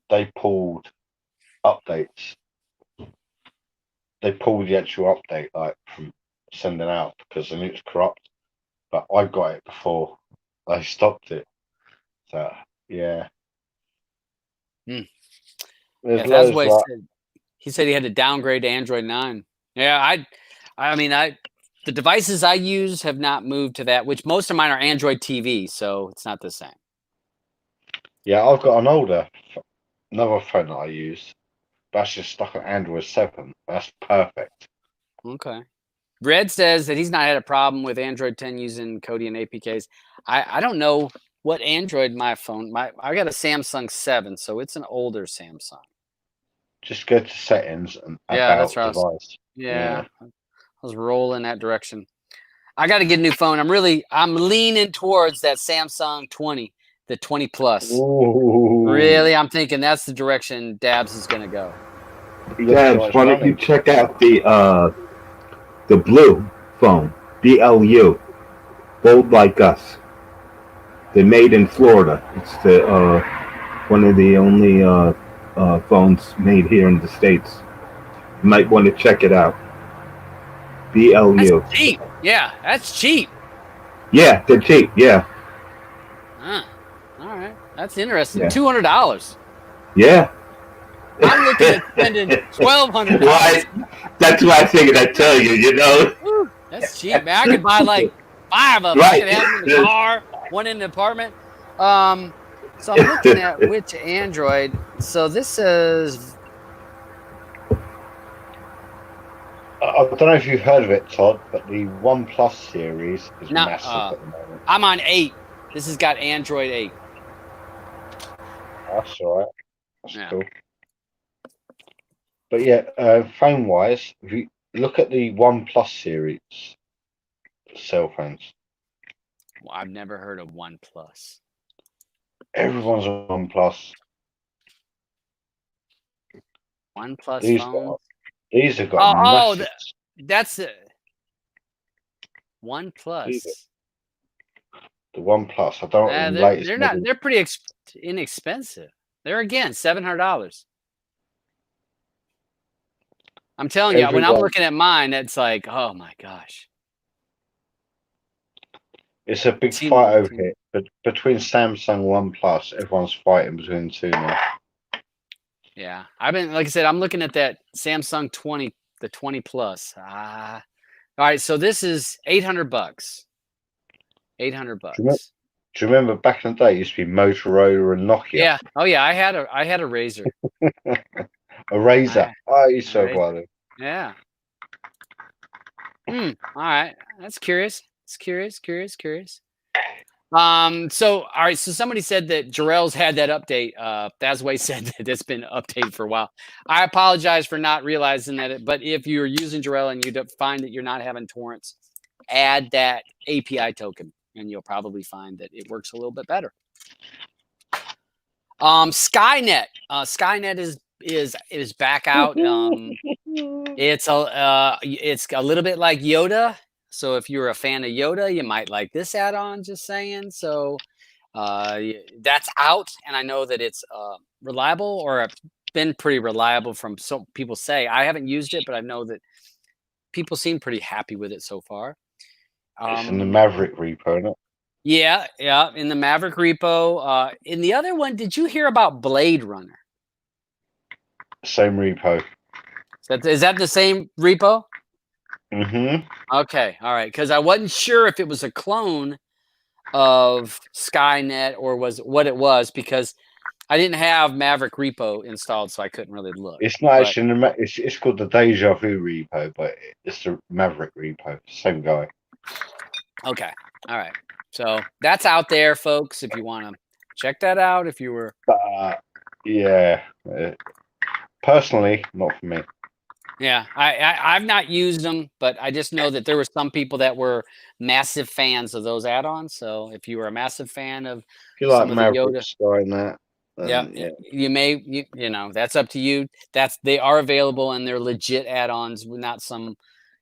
they pulled updates. They pulled the actual update from sending out because they knew it's corrupt. But I got it before they stopped it. So yeah. That's what he said. He had to downgrade to Android 9. Yeah, I mean, the devices I use have not moved to that, which most of mine are Android TV, so it's not the same. Yeah, I've got another phone that I use. That's just stuck on Android 7. That's perfect. Okay. Red says that he's not had a problem with Android 10 using Kodi and APKs. I don't know what Android my phone. I got a Samsung 7, so it's an older Samsung. Just go to settings and that's right. device. I was rolling that direction. I got to get a new phone. I'm leaning towards that Samsung 20, the 20 Plus. Ooh. Really, I'm thinking that's the direction Dabs is going to go. Dabs, why don't you check out the blue phone, BLU, Bold Like Us. They're made in Florida. It's the one of the only phones made here in the States. You might want to check it out. BLU. That's cheap. Yeah, that's cheap. Yeah, they're cheap. Yeah. All right, that's interesting. Yeah. $200. Yeah. I'm looking at spending $1,200. Right. That's why I figured I'd tell you. You know. Woo, that's cheap, man. I could buy like 5 of them. Right. I could have them in the car, one in the apartment. So I'm looking at which Android. So this is. I don't know if you've heard of it, Todd, but the OnePlus series is massive at the moment. I'm on 8. This has got Android 8. That's all right. That's cool. But yeah, phone-wise, if you look at the OnePlus series cell phones. Well, I've never heard of OnePlus. Everyone's on OnePlus. OnePlus These phones. these have got massive. That's it. The OnePlus. OnePlus. I don't want the latest They're not. model. They're pretty inexpensive. They're again $700. I'm telling you, when I'm Everyone, looking at mine, it's like, oh my gosh. it's a big T-Mobile, fight over T-Mobile. here. But between Samsung and OnePlus, everyone's fighting between the two now. Yeah, I've been, like I said, I'm looking at that Samsung 20, the 20 Plus. All right, so this is $800. $800. Do you remember back in the day, it used to be Motorola and Nokia? Yeah. Oh yeah, I had a Razor. A Razor. I used to have Razor. one. Yeah. All right. That's curious. It's curious. So all right. So somebody said that Jor-el's had that update. Thazway said that it's been updated for a while. I apologize for not realizing that. But if you're using Jor-el and you find that you're not having torrents, add that API token, and you'll probably find that it works a little bit better. Skynet. Skynet is back out. It's a little bit like Yoda. So if you're a fan of Yoda, you might like this add-on. Just saying. So that's out, and I know that it's reliable, or been pretty reliable from some people say. I haven't used it, but I know that people seem pretty happy with it so far. It's in the Maverick repo, isn't it? Yeah, in the Maverick repo. In the other one, did you hear about Blade Runner? Same repo. Is that the same repo? Mm-hmm. Okay, all right. Because I wasn't sure if it was a clone of Skynet or was what it was, because I didn't have Maverick repo installed, so I couldn't really look. It's not actually it's called the Deja Vu repo, but it's the Maverick repo. Same guy. Okay, all right. So that's out there, folks. If you want to check that out, if you were. Yeah. Personally, not for me. Yeah, I've not used them, but I just know that there were some people that were massive fans of those add-ons. So if you were a massive fan of, if you like some of the Maverick Yoda, Sky and that, yeah, you may, you know, that's up to you. They are available, and they're legit add-ons, not some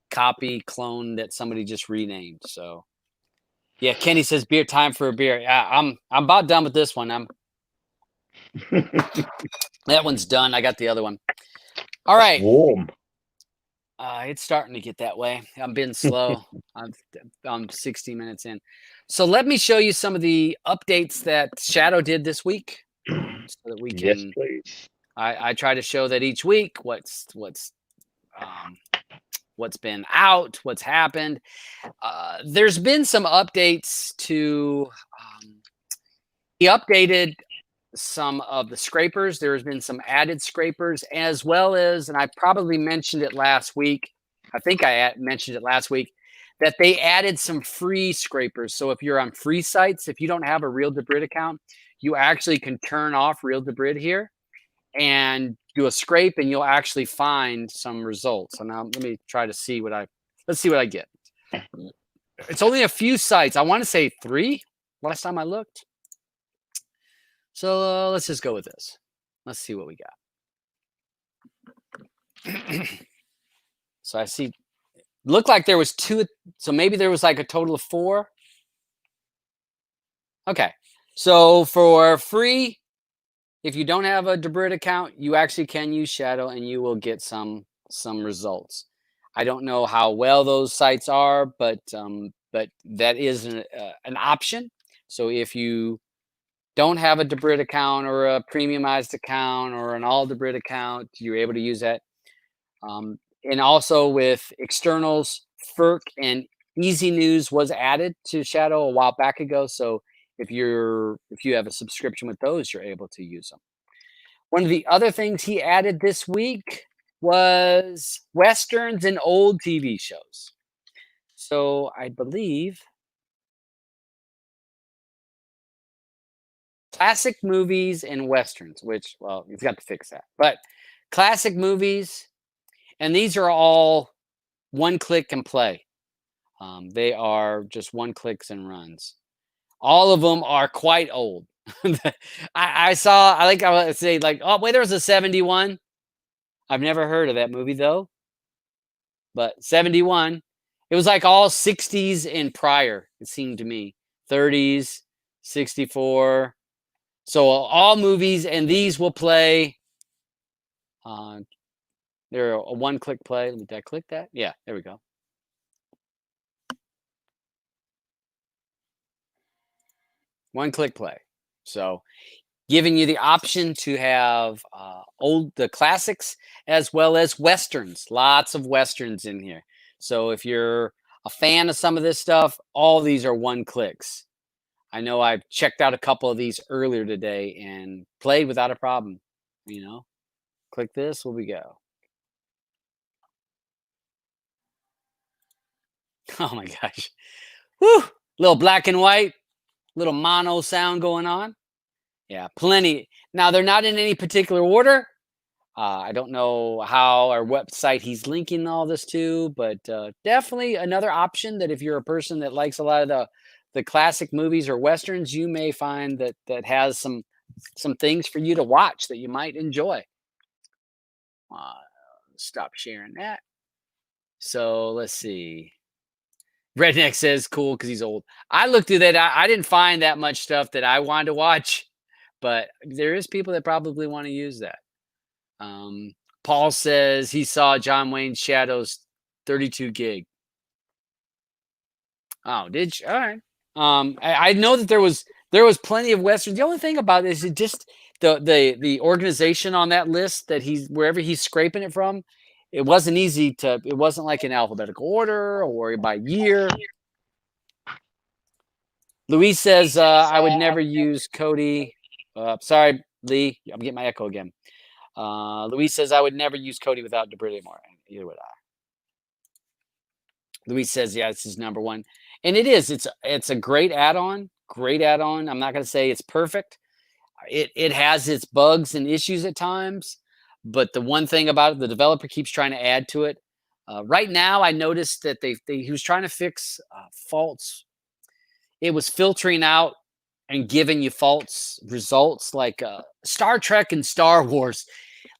copy clone that somebody just renamed. So yeah, Kenny says beer time for a beer. I'm about done with this one. That one's done. I got the other one. All right. Warm. It's starting to get that way. I'm being slow. I'm 60 minutes in. So let me show you some of the updates that Shadow did this week, so that we can. Yes, please. I try to show that each week what's been out, what's happened. There's been some updates to. He updated some of the scrapers. There's been some added scrapers, as well as, and I probably mentioned it last week. I think I mentioned it last week, that they added some free scrapers. So if you're on free sites, if you don't have a Real Debrid account, you actually can turn off Real Debrid here and do a scrape, and you'll actually find some results. So now let me try to see let's see what I get. It's only a few sites. I want to say 3 last time I looked. So let's just go with this. Let's see what we got. So I see, looked like there was 2. So maybe there was like a total of 4. Okay. So for free, if you don't have a Debrid account, you actually can use Shadow, and you will get some results. I don't know how well those sites are, but that is an option. So if you don't have a Debrid account, or a premiumized account, or an all Debrid account, you're able to use that. And also with externals, FERC and Easy News was added to Shadow a while back ago. So if you have a subscription with those, you're able to use them. One of the other things he added this week was Westerns and old TV shows. So I believe classic movies and Westerns, which, well, you've got to fix that. But classic movies, and these are all one click and play. They are just one clicks and runs. All of them are quite old. I saw, I like, I would say like, oh, wait, there was a 71. I've never heard of that movie though, but 71, it was like all 60s and prior, it seemed to me. 30s, 64. So all movies, and these will play. They're a one-click play. Did I click that? Yeah, there we go. One-click play. So giving you the option to have the classics as well as westerns. Lots of westerns in here. So if you're a fan of some of this stuff, all these are one clicks. I know I've checked out a couple of these earlier today and played without a problem. You know, click this, where we go. Oh my gosh. Woo! Little black and white, little mono sound going on. Yeah, plenty. Now, they're not in any particular order. I don't know how or what site he's linking all this to, but definitely another option that if you're a person that likes a lot of the classic movies or westerns, you may find that has some things for you to watch that you might enjoy. Stop sharing that. So let's see. Redneck says cool because he's old. I looked through that. I didn't find that much stuff that I wanted to watch, but there is people that probably want to use that. Paul says he saw John Wayne's Shadows 32 gig. Oh, did you? All right. I know that there was plenty of westerns. The only thing about it is it just the organization on that list that wherever he's scraping it from, it wasn't easy to. It wasn't like in alphabetical order or by year. Luis says I would never use Kodi. Sorry, Lee. I'm getting my echo again. Luis says I would never use Kodi without Debris anymore. Either would I. Luis says, yeah, this is number one. And it is. It's a great add-on. Great add-on. I'm not going to say it's perfect. It has its bugs and issues at times. But the one thing about it, the developer keeps trying to add to it. Right now, I noticed that he was trying to fix faults. It was filtering out and giving you false results like Star Trek and Star Wars.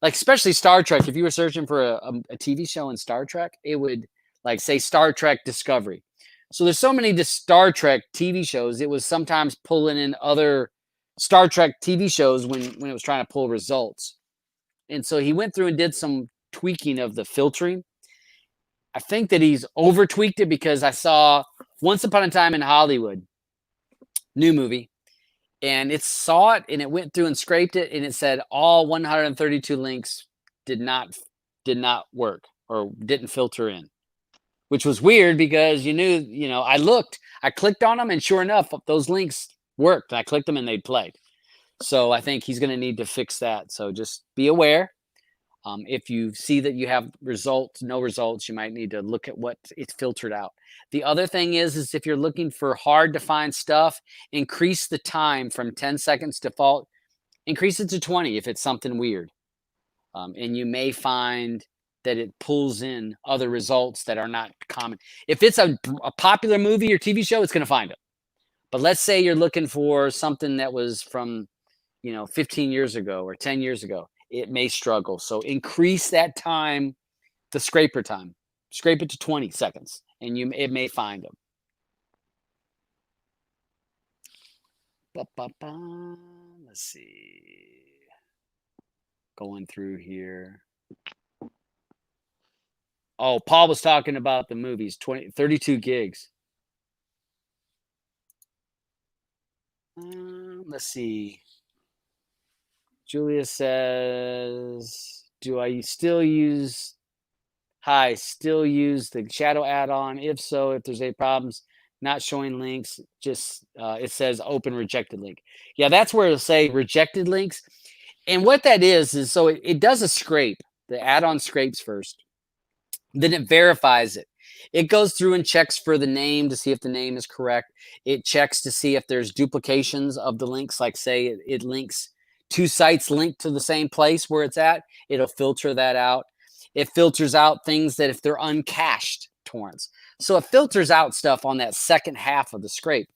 Like especially Star Trek. If you were searching for a TV show in Star Trek, it would like say Star Trek Discovery. So there's so many Star Trek TV shows. It was sometimes pulling in other Star Trek TV shows when it was trying to pull results. And so he went through and did some tweaking of the filtering. I think that he's over tweaked it because I saw Once Upon a Time in Hollywood, new movie, and it saw it and it went through and scraped it and it said all 132 links did not work or didn't filter in, which was weird because I clicked on them and sure enough those links worked. I clicked them and they played. So I think he's going to need to fix that. So just be aware. If you see that you have no results, you might need to look at what it's filtered out. The other thing is if you're looking for hard to find stuff, increase the time from 10 seconds default, increase it to 20 if it's something weird. And you may find that it pulls in other results that are not common. If it's a popular movie or TV show, it's going to find it. But let's say you're looking for something that was from 15 years ago or 10 years ago, it may struggle. So increase that time, the scraper time. Scrape it to 20 seconds, and it may find them. Let's see. Going through here. Oh, Paul was talking about the movies, 32 gigs. Let's see. Julia says, do I still use the shadow add-on? If so, if there's any problems, not showing links, just it says open rejected link. Yeah, that's where it'll say rejected links. And what that is so it does a scrape. The add-on scrapes first. Then it verifies it. It goes through and checks for the name to see if the name is correct. It checks to see if there's duplications of the links, like say it links two sites linked to the same place where it's at, it'll filter that out. It filters out things that if they're uncached torrents. So it filters out stuff on that second half of the scrape.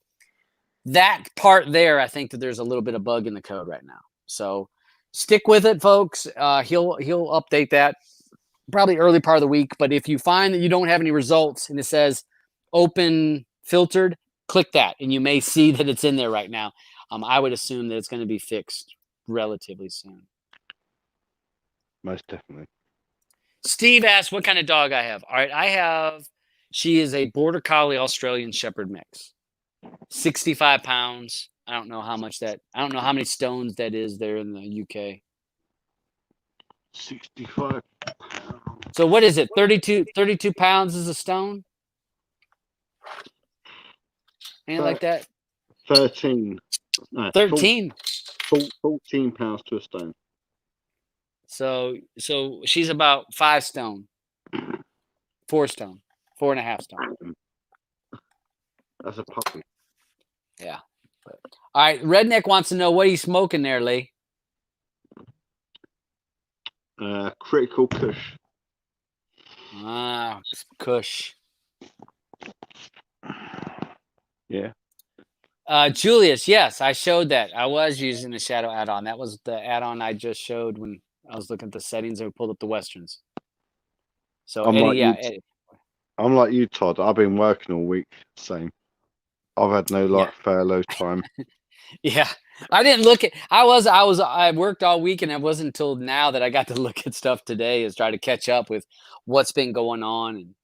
that part there, I think that there's a little bit of bug in the code right now. So stick with it, folks. He'll update that probably early part of the week. But if you find that you don't have any results and it says open filtered, click that, and you may see that it's in there right now. I would assume that it's going to be fixed relatively soon. Most definitely. Steve asked what kind of dog I have. All right, she is a Border Collie Australian Shepherd mix. 65 pounds. I don't know how many stones that is there in the UK. 65. So what is it? 32 pounds is a stone? Anything like that? 13. No, 13. 14 pounds to a stone. So she's about 5 stone. 4 stone. 4.5 stone. That's a puppy. Yeah. All right. Redneck wants to know what he's smoking there, Lee. Critical Kush. Ah, Kush. Yeah. Julius, yes, I showed that. I was using the shadow add-on. That was the add-on I just showed when I was looking at the settings and we pulled up the Westerns. So Eddie, I'm like you, Todd. I've been working all week. Same. I've had no furlough time. Yeah, I didn't look at. I worked all week, and it wasn't until now that I got to look at stuff today, is try to catch up with what's been going on.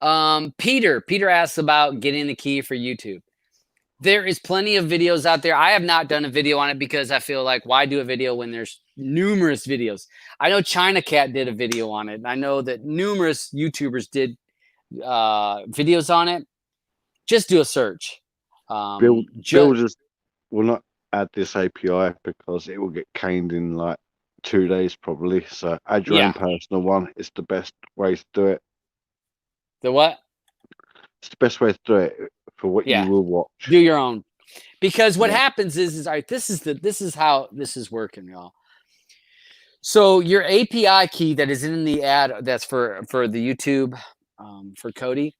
And Peter asks about getting the key for YouTube. There is plenty of videos out there. I have not done a video on it because I feel like, why do a video when there's numerous videos? I know China Cat did a video on it, and I know that numerous YouTubers did videos on it. Just do a search. Builders will not add this API because it will get caned in like 2 days probably. So add your own personal one. It's the best way to do it. The what? It's the best way to do it for what you will watch. Do your own. Because what happens is all right, this is how this is working, y'all. So your API key that is in the ad that's for the YouTube for Kodi,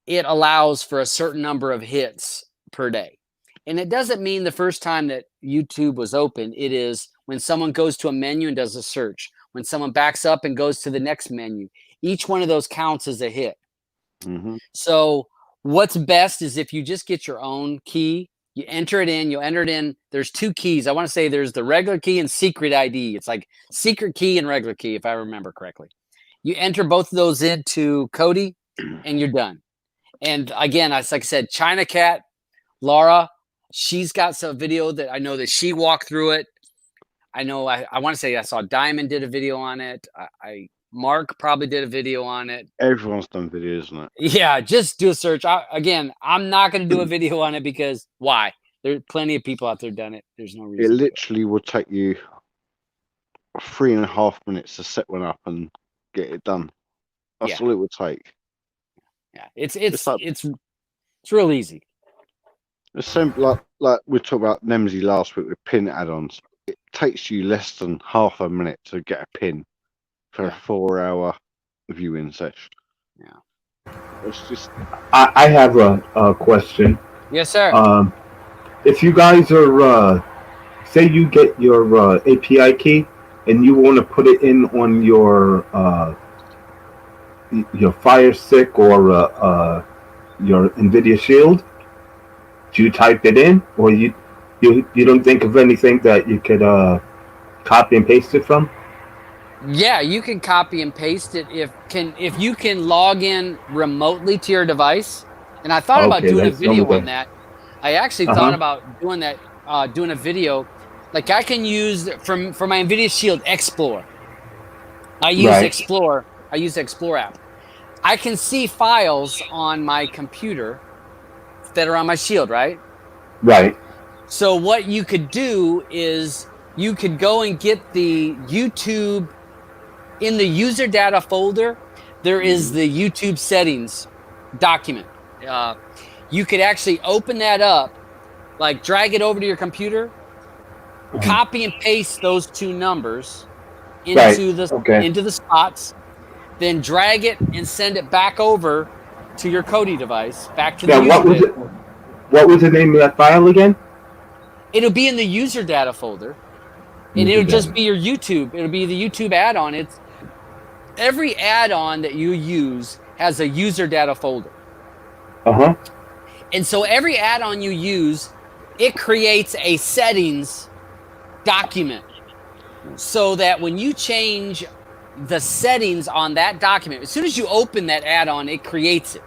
it allows for a certain number of hits per day. And it doesn't mean the first time that YouTube was open. It is when someone goes to a menu and does a search, when someone backs up and goes to the next menu. Each one of those counts as a hit. Mm-hmm. So what's best is if you just get your own key, you enter it in, there's 2 keys. I want to say there's the regular key and secret ID. It's like secret key and regular key, if I remember correctly. You enter both of those into Kodi and you're done. And again, like I said, China Cat, Laura, she's got some video that I know that she walked through it. I know I want to say I saw Diamond did a video on it. Mark probably did a video on it. Everyone's done videos on it. Yeah, just do a search. I'm not going to do a video on it because why? There's plenty of people out there done it. There's no reason. It literally will take you 3.5 minutes to set one up and get it done. That's all it would take. Yeah, it's real easy. The same like we talked about Nemsy last week with pin add-ons. It takes you less than half a minute to get a pin for a 4-hour viewing session. Yeah, it's just. I have a question. Yes, sir. If you guys are, say you get your API key and you want to put it in on your Fire Stick or your NVIDIA Shield, do you type it in, or you don't think of anything that you could copy and paste it from? Yeah, you can copy and paste it if you can log in remotely to your device. And I thought about doing a video on that. I actually thought about doing that, doing a video. Like I can use for my NVIDIA Shield Explore. I use Explore. I use the Explore app. I can see files on my computer that are on my Shield, right? Right. So what you could do is you could go and get the YouTube in the user data folder. There is the YouTube settings document. You could actually open that up, like drag it over to your computer, copy and paste those 2 numbers into the spots, then drag it and send it back over to your Kodi device, back to Now, the what user was data it? folder. What was the name of that file again? It'll be in the user data folder, and User it'll just data. be your YouTube. It'll be the YouTube add-on. It's every add-on that you use has a user data folder. Uh-huh. And so every add-on you use, it creates a settings document so that when you change the settings on that document, as soon as you open that add-on, it creates it.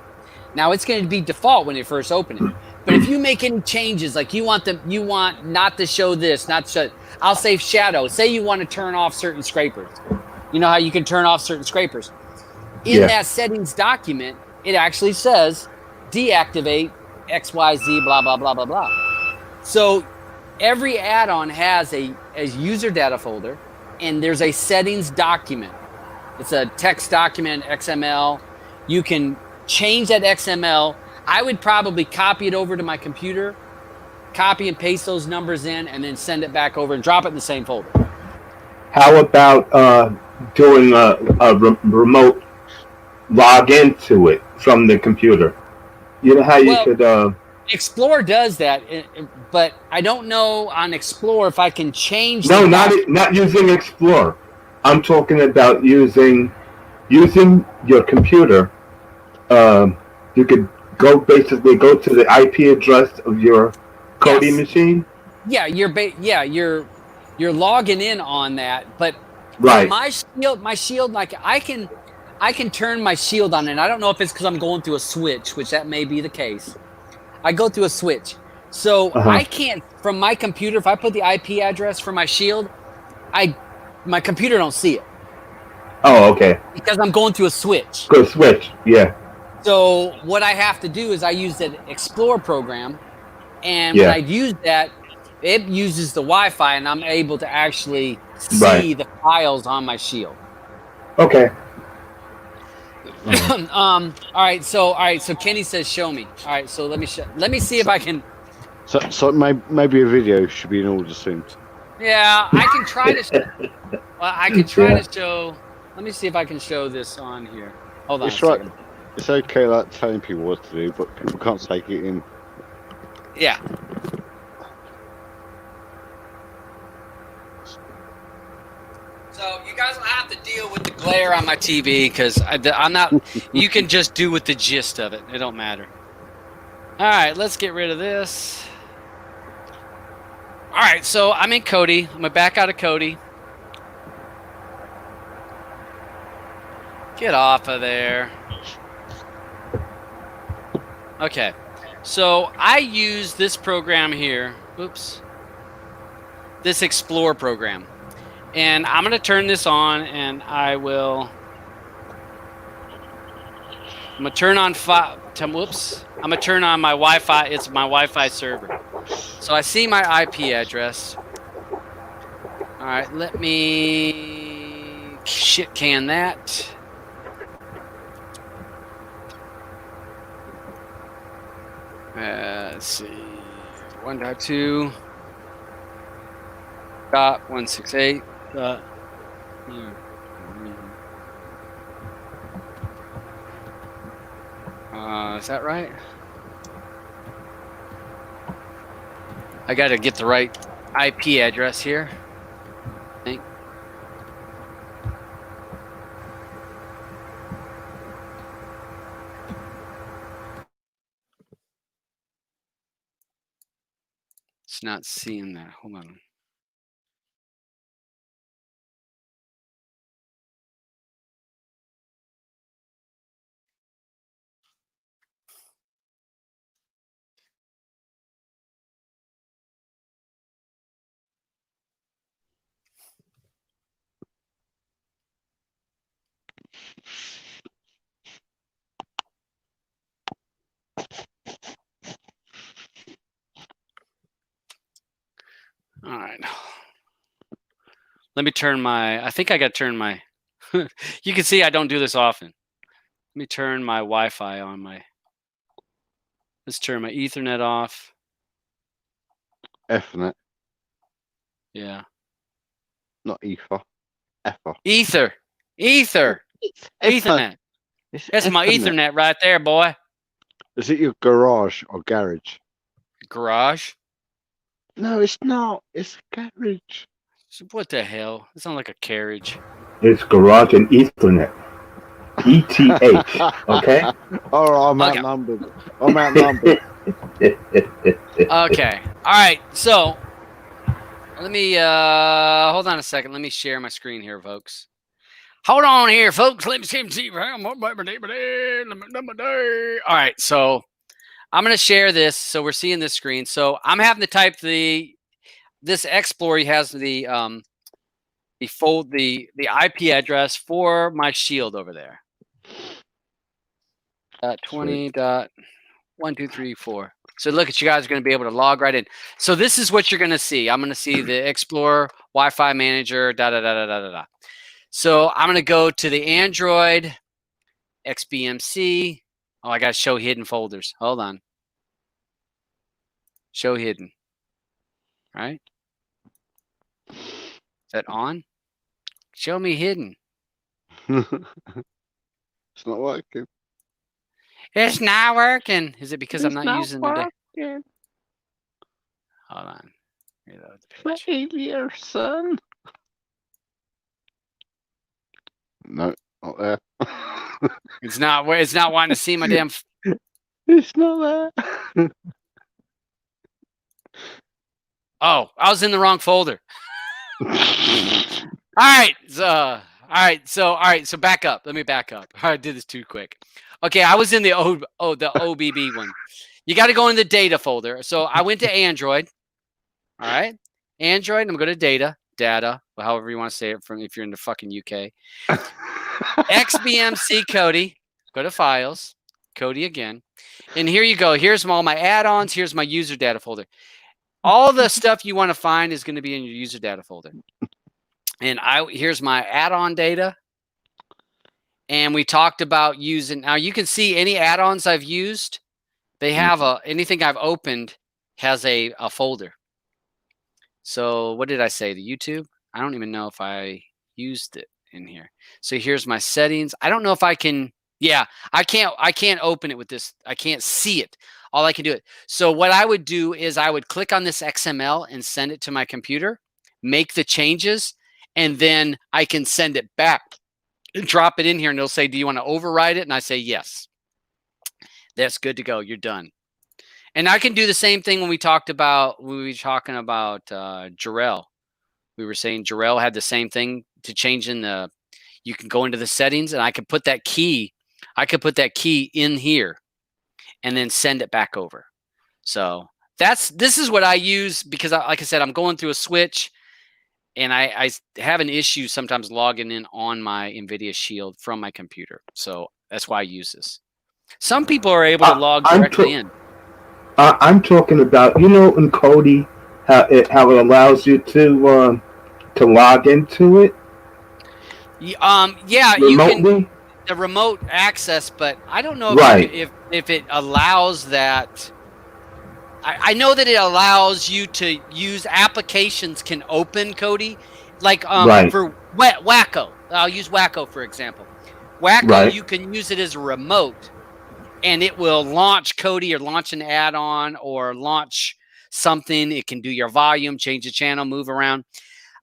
Now it's going to be default when you first open it. But if you make any changes, like you want not to show this, not to show, I'll say shadow. Say you want to turn off certain scrapers. You know how you can turn off certain scrapers. In that settings document, it actually says deactivate XYZ, blah, blah, blah, blah, blah. So every add-on has a user data folder, and there's a settings document. It's a text document, XML. You can change that XML. I would probably copy it over to my computer, copy and paste those numbers in, and then send it back over and drop it in the same folder. How about doing a remote log into it from the computer? You know how you could... Explorer does that, but I don't know on Explorer if I can change. No, not using Explorer. I'm talking about using your computer. You could basically go to the IP address of your Kodi machine. Yeah, you're logging in on that, but right. My shield, like I can turn my shield on, and I don't know if it's because I'm going through a switch, which that may be the case. I go through a switch, so I can't from my computer. If I put the IP address for my shield, my computer don't see it. Oh, okay. Because I'm going through a switch. Go switch, yeah. So what I have to do is I use that Explorer program, and when I use that, it uses the Wi-Fi, and I'm able to actually see the files on my shield. Okay. All right. So Kenny says, "Show me." All right. So let me see if I can. So maybe a video should be in order soon. Yeah, I can try to. I can try to show. Let me see if I can show this on here. Hold on. It's right. It's okay, like telling people what to do, but people can't take it in. Yeah. So you guys will have to deal with the glare on my TV because I'm not. You can just do with the gist of it. It don't matter. All right, let's get rid of this. All right, so I'm in Kodi. I'm gonna back out of Kodi. Get off of there. Okay, so I use this program here. Oops. This Explore program. And I'm going to turn this on, and I'm going to turn on I'm going to turn on my Wi-Fi. It's my Wi-Fi server. So I see my IP address. All right, let me shit can that. Let's see. 1.2. 168. Is that right? I got to get the right IP address here. I think. It's not seeing that. Hold on. All right. Let me turn my, I think I got to turn my, you can see I don't do this often. Let me turn my Wi-Fi on my, let's turn my Ethernet off. Ethernet. Yeah. Not ether. Ether. Ether. Ethernet. It's That's my Ethernet right there, boy. Is it your garage or garage? Garage? No, it's not. It's garage. What the hell? It sounds like a carriage. It's garage and Ethernet. ETH. Okay. All right, I'm Okay. outnumbered. I'm outnumbered. Okay. All right. So let me hold on a second. Let me share my screen here, folks. Hold on here, folks. Let me see. All right. So I'm going to share this. So we're seeing this screen. So I'm having to type this Explorer has the IP address for my shield over there. 20.1234. So look at you guys are going to be able to log right in. So this is what you're going to see. I'm going to see the Explorer, Wi-Fi Manager, da. So I'm going to go to the Android, XBMC. Oh, I got to show hidden folders. Hold on. Show hidden. All right. Is that on? Show me hidden. It's not working. It's not working. Is it because I'm not using working. the? Hold on. Reload the page. Failure, son. No, not there. It's not wanting to see my damn. It's not there. Oh, I was in the wrong folder. All right. So back up. Let me back up. I did this too quick. Okay, I was in the OBB one. You got to go in the data folder. So I went to Android. All right. Android, I'm going to data, however you want to say it from if you're in the fucking UK. XBMC Kodi, go to files, Kodi again. And here you go. Here's all my add-ons. Here's my user data folder. All the stuff you want to find is going to be in your user data folder. And here's my add-on data. And we talked about using, now you can see any add-ons I've used. They have anything I've opened has a folder. So what did I say? The YouTube? I don't even know if I used it in here. So here's my settings. I don't know if I can, I can't open it with this. I can't see it. All I can do it. So what I would do is I would click on this XML and send it to my computer, make the changes, and then I can send it back and drop it in here and it'll say, do you want to override it? And I say, yes. That's good to go. You're done. And I can do the same thing when we were talking about Jor-el. We were saying Jor-el had the same thing to change in you can go into the settings and I could put that key in here and then send it back over. So this is what I use because like I said, I'm going through a switch and I have an issue sometimes logging in on my NVIDIA Shield from my computer. So that's why I use this. Some people are able to log directly in. I'm talking about, in Kodi, how it allows you to log into it. Yeah, remotely? You can the remote access, but I don't know if it allows that. I know that it allows you to use applications can open Kodi, like for Wacko. I'll use Wacko for example. Wacko, you can use it as a remote. And it will launch Kodi or launch an add-on or launch something. It can do your volume, change the channel, move around.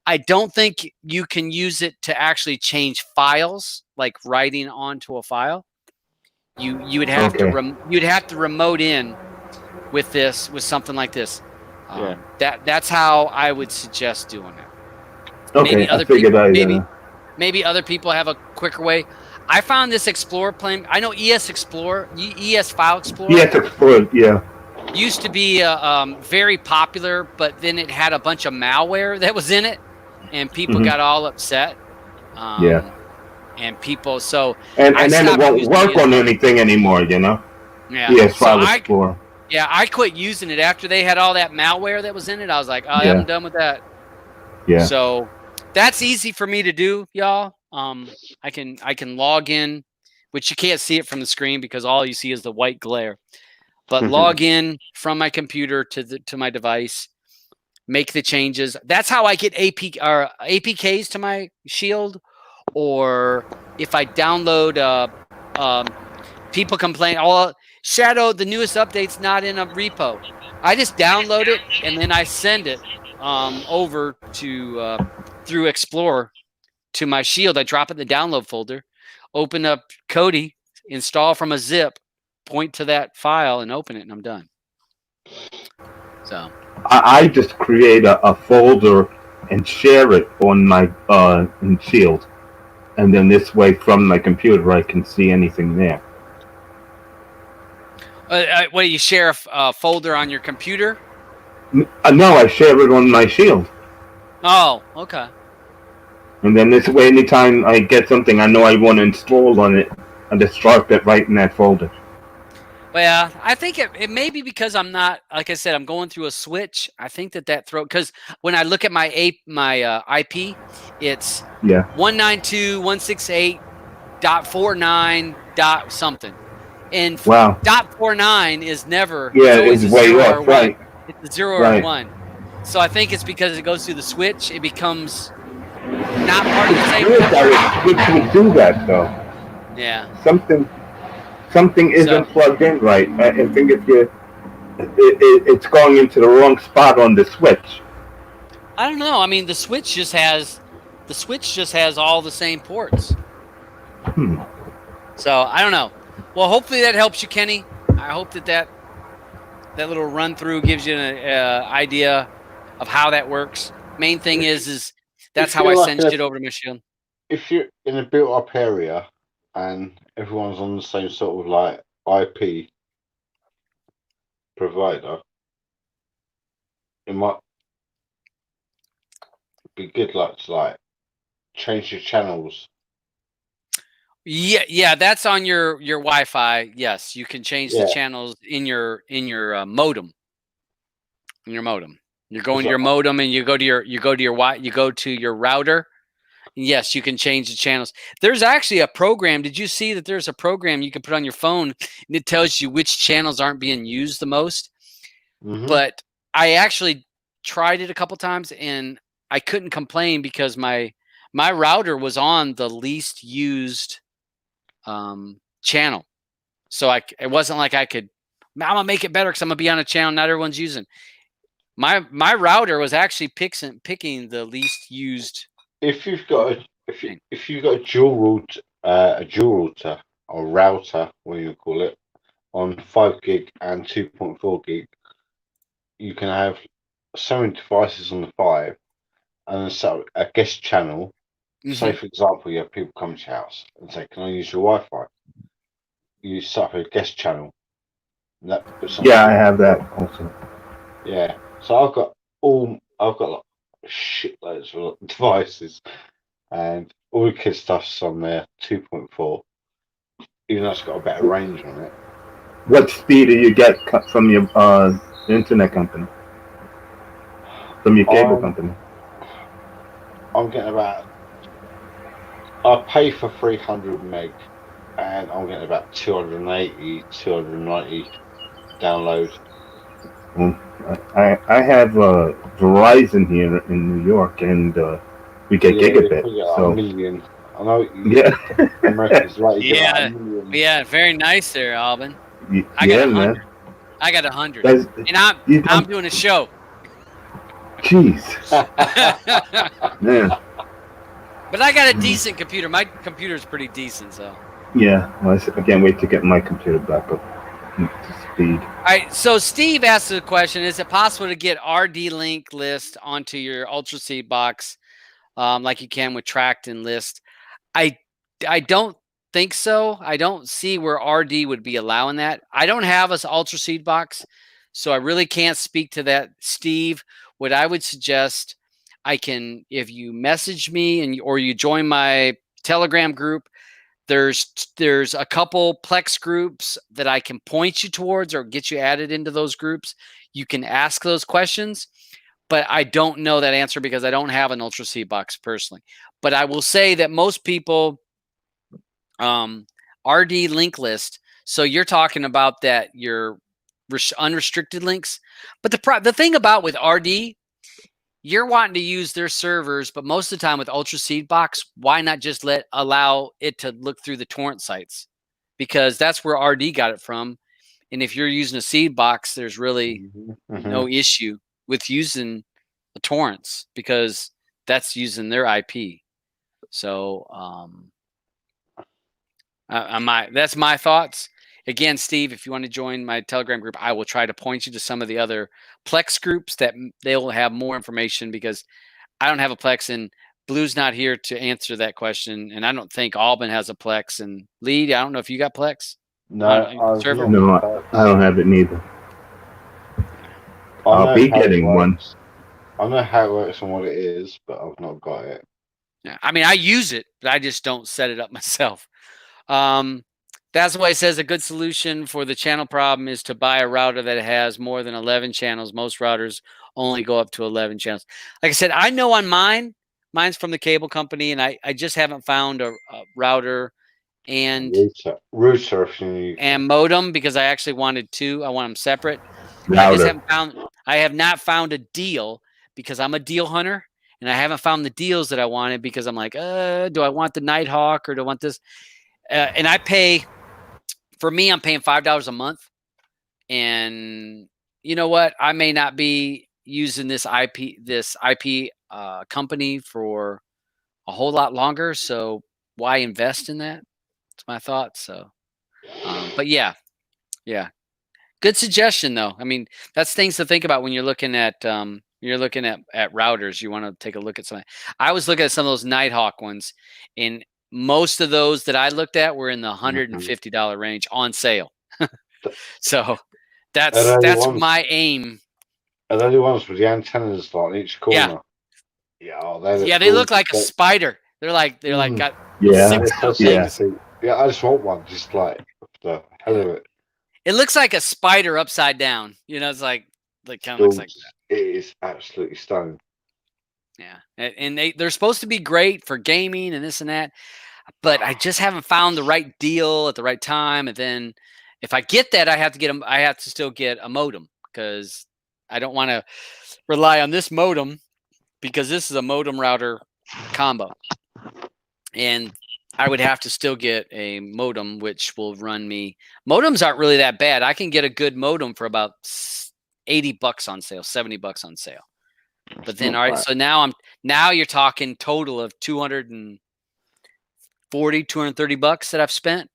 I don't think you can use it to actually change files, like writing onto a file. You would have to remote in with something like this. That's how I would suggest doing it. Okay, maybe other people have a quicker way. I found this Explorer plan. I know ES File Explorer. ES Explorer, yeah. Used to be very popular, but then it had a bunch of malware that was in it, and people got all upset. And people, and then it won't work on anything anymore, Yeah. ES File Explorer. I quit using it after they had all that malware that was in it. I was like, I'm done with that. Yeah. So that's easy for me to do, y'all. I can log in, which you can't see it from the screen because all you see is the white glare. But log in from my computer to my device, make the changes. That's how I get APKs to my Shield, or if I download. People complain. Shadow, the newest update's not in a repo. I just download it and then I send it over to through Explorer to my Shield. I drop it in the download folder, open up De-Kodi, install from a zip, point to that file and open it, and I'm done. So I just create a folder and share it on my in Shield, and then this way from my computer I can see anything there. what, you share a folder on your computer? No, I share it on my Shield. Oh, okay. And then this way, anytime I get something I know I want to install on it, I just drop it right in that folder. But yeah, I think it may be because I'm not, like I said, I'm going through a switch. I think that throw, because when I look at my IP, it's 192.168.49 dot something, and wow, .49 is never. It's way off, right? It's a 0 or 1. So I think it's because it goes through the switch. It becomes not part of the same. Switch would do that though. Yeah. Something isn't plugged in right. I think it's going into the wrong spot on the switch. I don't know. I mean, the switch just has all the same ports. So I don't know. Well, hopefully that helps you, Kenny. I hope that little run through gives you an idea of how that works. Main thing is that's how I send shit over to my Shield. If you're in a built-up area and everyone's on the same sort of like IP provider, it might be good to like change your channels. Yeah, that's on your Wi-Fi. Yes, you can change the channels in your modem. In your modem, you're going to your modem, and you go to your router. Yes, you can change the channels. There's actually a program. Did you see that there's a program you can put on your phone, and it tells you which channels aren't being used the most? Mm-hmm. But I actually tried it a couple times, and I couldn't complain because my router was on the least used channel. So it wasn't like I could, I'm gonna make it better because I'm gonna be on a channel not everyone's using. My router was actually picking the least used. If you've got a dual router or router, what do you call it, on 5 gig and 2.4 gig, you can have so many devices on the 5 and then set a guest channel. Mm-hmm. Say, for example, you have people come to your house and say, "Can I use your Wi-Fi?" You set up a guest channel. I have that also. Yeah, so I've got like shitloads of devices, and all the kids' stuff's on there 2.4, even though it's got a better range on it. What speed do you get from your internet company? From your cable company? I'm getting about. I pay for 300 meg, and I'm getting about 280, 290 download. I have Verizon here in New York, and we get gigabit. So a million. I know. America's right. Yeah, very nice there, Alvin. I got 100. Man. I got 100, and I'm doing a show. Jeez. Man. But I got a decent computer. My computer's pretty decent, so. Yeah, well, I can't wait to get my computer back up to speed. All right, so Steve asked the question: is it possible to get RD link list onto your Ultra Seed box, like you can with Trakt and List? I don't think so. I don't see where RD would be allowing that. I don't have an Ultra Seed box, so I really can't speak to that, Steve. What I would suggest, if you message me or you join my Telegram group, there's a couple Plex groups that I can point you towards or get you added into those groups. You can ask those questions, but I don't know that answer because I don't have an Ultra Seed box personally. But I will say that most people, RD link list. So you're talking about that your unrestricted links. But the thing about with RD, you're wanting to use their servers, but most of the time with Ultra Seed box, why not just allow it to look through the torrent sites? Because that's where RD got it from. And if you're using a seed box, there's really no issue with using the torrents because that's using their IP. So that's my thoughts. Again, Steve, if you want to join my Telegram group, I will try to point you to some of the other Plex groups that they'll have more information because I don't have a Plex and Blue's not here to answer that question. And I don't think Alban has a Plex. And Lee, I don't know if you got Plex. No, I don't have it neither. I'll be getting one. I know how it works and what it is, but I've not got it. Yeah, I mean, I use it, but I just don't set it up myself. That's why it says a good solution for the channel problem is to buy a router that has more than 11 channels. Most routers only go up to 11 channels. Like I said, I know on mine's from the cable company, and I just haven't found a router and router and modem because I actually wanted two. I want them separate. I have not found a deal because I'm a deal hunter, and I haven't found the deals that I wanted because I'm like, do I want the Nighthawk or do I want this? And I pay, for me, I'm paying $5 a month. And you know what? I may not be using this IP company for a whole lot longer. So why invest in that? That's my thought. So, but yeah. Good suggestion though. I mean, that's things to think about when you're looking at routers. You want to take a look at something. I was looking at some of those Nighthawk ones, and most of those that I looked at were in the $150 range on sale. So that's my aim. Are they the ones with the antennas like in each corner? Yeah, they look like a spider. They're like got six. Yeah, I just want one, just like the hell of it. It looks like a spider upside down. You know, it's like kind of looks like that. It is absolutely stunning. Yeah, and they're supposed to be great for gaming and this and that, but I just haven't found the right deal at the right time. And then if I get that, I have to still get a modem because I don't want to rely on this modem because this is a modem router combo, and I would have to still get a modem, which will run me. Modems aren't really that bad. I can get a good modem for about $80 on sale, $70 on sale. But then, all right, so now you're talking total of $230 that I've spent.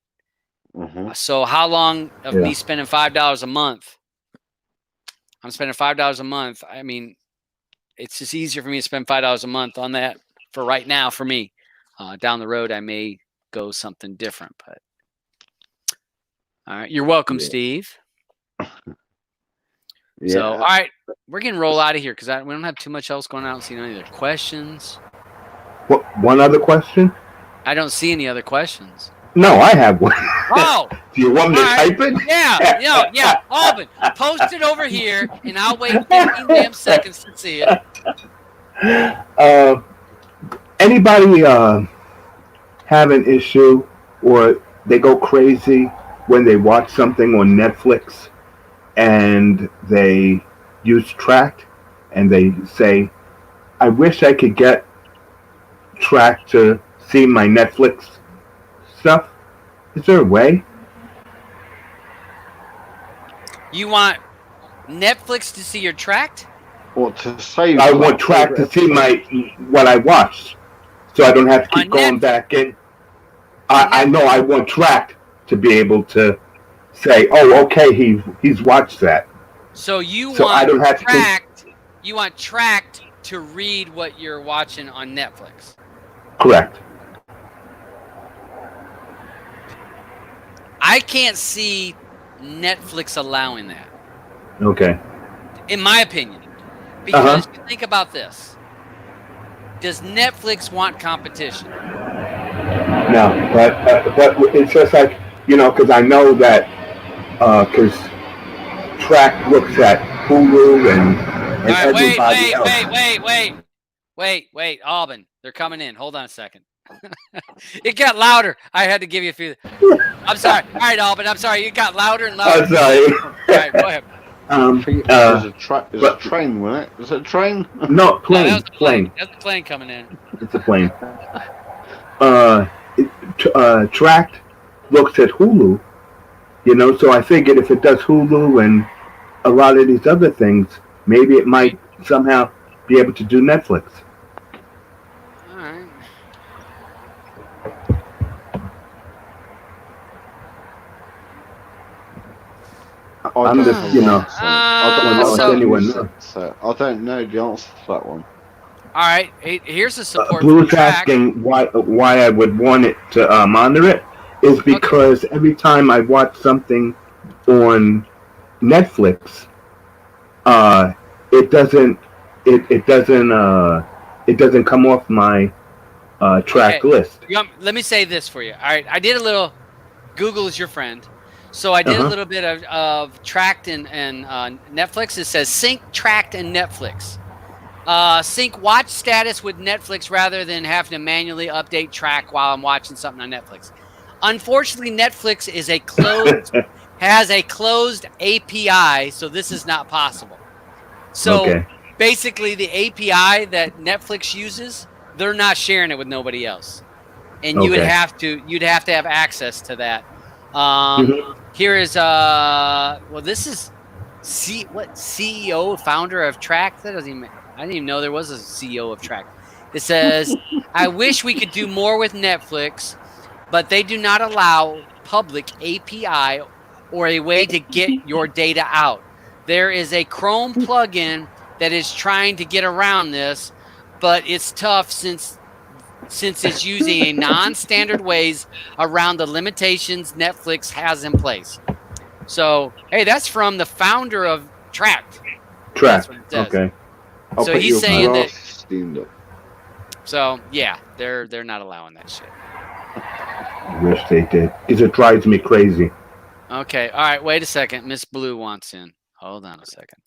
So how long of me spending $5 a month? I'm spending $5 a month. I mean, it's just easier for me to spend $5 a month on that for right now for me. Down the road, I may go something different, but all right. You're welcome, Steve. So, all right, we're going to roll out of here because we don't have too much else going on. I don't see any other questions. What? One other question? I don't see any other questions. No, I have one. Oh. Do you want me to type it? Yeah. Alban, post it over here, and I'll wait 15 damn seconds to see it. Anybody have an issue or they go crazy when they watch something on Netflix and they use Trakt and they say, I wish I could get Trakt to see my Netflix stuff? Is there a way? You want Netflix to see your Trakt? What to save? I want Trakt to see what I watched, so I don't have to keep going back in. I know I want Trakt to be able to say, "Oh, okay, he's watched that." So you want Trakt to read what you're watching on Netflix? Correct. I can't see Netflix allowing that. Okay. In my opinion. Because you think about this. Does Netflix want competition? No, but it's just like, because I know that, because Trakt looks at Hulu and everybody else. Wait, Alban, they're coming in. Hold on a second. It got louder. I had to give you a few. I'm sorry. All right, Alban, I'm sorry. It got louder and louder. I'm sorry. All right, go ahead. There's a train, wasn't it? Was it a train? No, plane. No, plane. That's a plane coming in. It's a plane. Trakt looks at Hulu You know, so I figured if it does Hulu and a lot of these other things, maybe it might somehow be able to do Netflix. All right. I'm just, you know, I don't know so- anyone knows. so I don't know the answer to that one. All right. Here's a support Blue's for Trakt. asking why I would want it to monitor it is because every time I watch something on Netflix, it doesn't come off my track list. Let me say this for you. All right, I did a little. Google is your friend, so I did a little bit of Trakt and Netflix. It says sync Trakt and Netflix. Sync watch status with Netflix rather than having to manually update track while I'm watching something on Netflix. Unfortunately, Netflix is has a closed API, so this is not possible. So basically, the API that Netflix uses, they're not sharing it with nobody else, and you'd have to have access to that. Here is this is CEO founder of Trakt. That doesn't even. I didn't even know there was a CEO of Trakt. It says, I wish we could do more with Netflix, but they do not allow public API or a way to get your data out. There is a Chrome plugin that is trying to get around this, but it's tough since it's using a non-standard ways around the limitations Netflix has in place. So, hey, that's from the founder of Trakt. Trakt, okay. I'll So put he's your saying that. steamed up. So yeah, they're not allowing that shit. I wish they did, because it drives me crazy. Okay, all right. Wait a second. Miss Blue wants in. Hold on a second.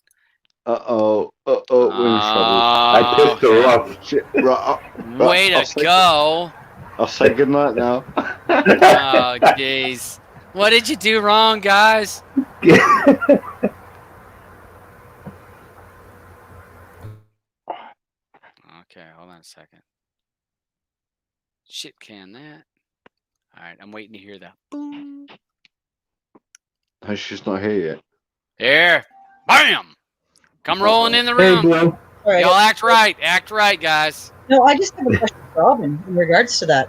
We're in trouble. I pissed her off. Shit, right, Way to go. I'll say goodnight now. Oh, jeez. What did you do wrong, guys? Okay, hold on a second. Shit can that. All right, I'm waiting to hear that. Boom. No, she's not here yet. Here. Bam. Come rolling in the room. Hey, Blue. All right. Y'all act right. Act right, guys. No, I just have a question for Robin in regards to that.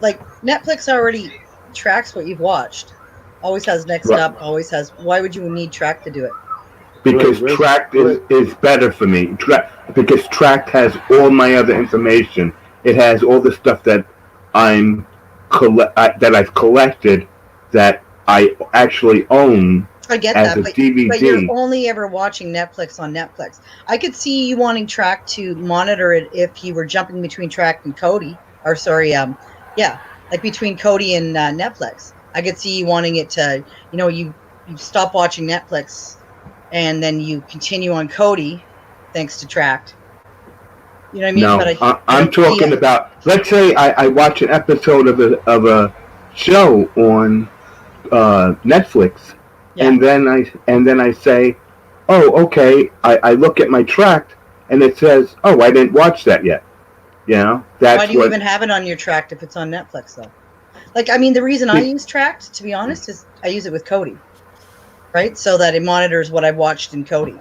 Like Netflix already tracks what you've watched. Always has next up. Always has. Why would you need Trakt to do it? Because Trakt is better for me. Because Trakt has all my other information. It has all the stuff that I've collected that I actually own. I get as that, a DVD. but you're only ever watching Netflix on Netflix. I could see you wanting Trakt to monitor it if you were jumping between Trakt and Kodi, or sorry, like between Kodi and Netflix. I could see you wanting it to, you stop watching Netflix, and then you continue on Kodi, thanks to Trakt. You know what I mean? No, but I'm talking about. Let's say I watch an episode of a show on Netflix. Yeah. And then I say, oh, okay. I look at my Trakt, and it says, oh, I didn't watch that yet. That's why do you even have it on your Trakt if it's on Netflix though? Like, I mean, the reason I use Trakt, to be honest, is I use it with Kodi, right? So that it monitors what I've watched in Kodi.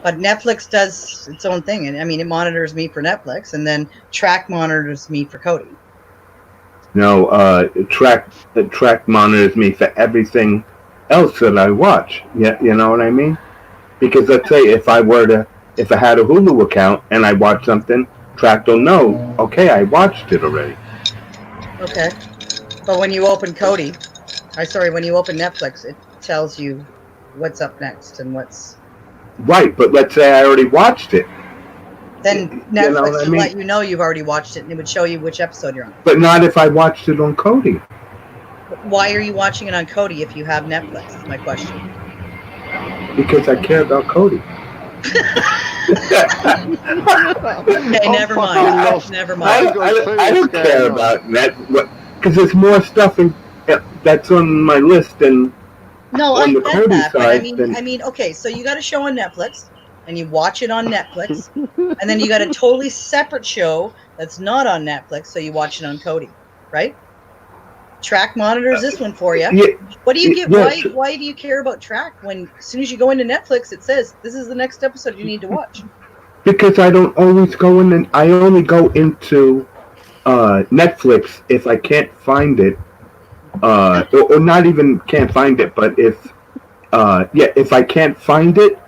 But Netflix does its own thing, and I mean, it monitors me for Netflix, and then Trakt monitors me for Kodi. No, Trakt monitors me for everything else that I watch. Yeah, you know what I mean? Because let's say if I had a Hulu account and I watched something, Trakt will know, okay, I watched it already. Okay. But when you open when you open Netflix, it tells you what's up next and what's... Right, but let's say I already watched it. Then Netflix would let you know you've already watched it, and it would show you which episode you're on. But not if I watched it on Kodi. Why are you watching it on Kodi if you have Netflix? Is my question. Because I care about Kodi. Okay, never mind. Never mind. I don't care about Netflix because there's more stuff that's on my list than on the Kodi side. I mean, okay, so you got a show on Netflix, and you watch it on Netflix, and then you got a totally separate show that's not on Netflix, so you watch it on Kodi, right? Track monitors this one for you. Yeah, What do you get? yes. Why do you care about Track when as soon as you go into Netflix, it says this is the next episode you need to watch? Because I don't always go in, and I only go into Netflix if I can't find it, or not even can't find it, but if I can't find it,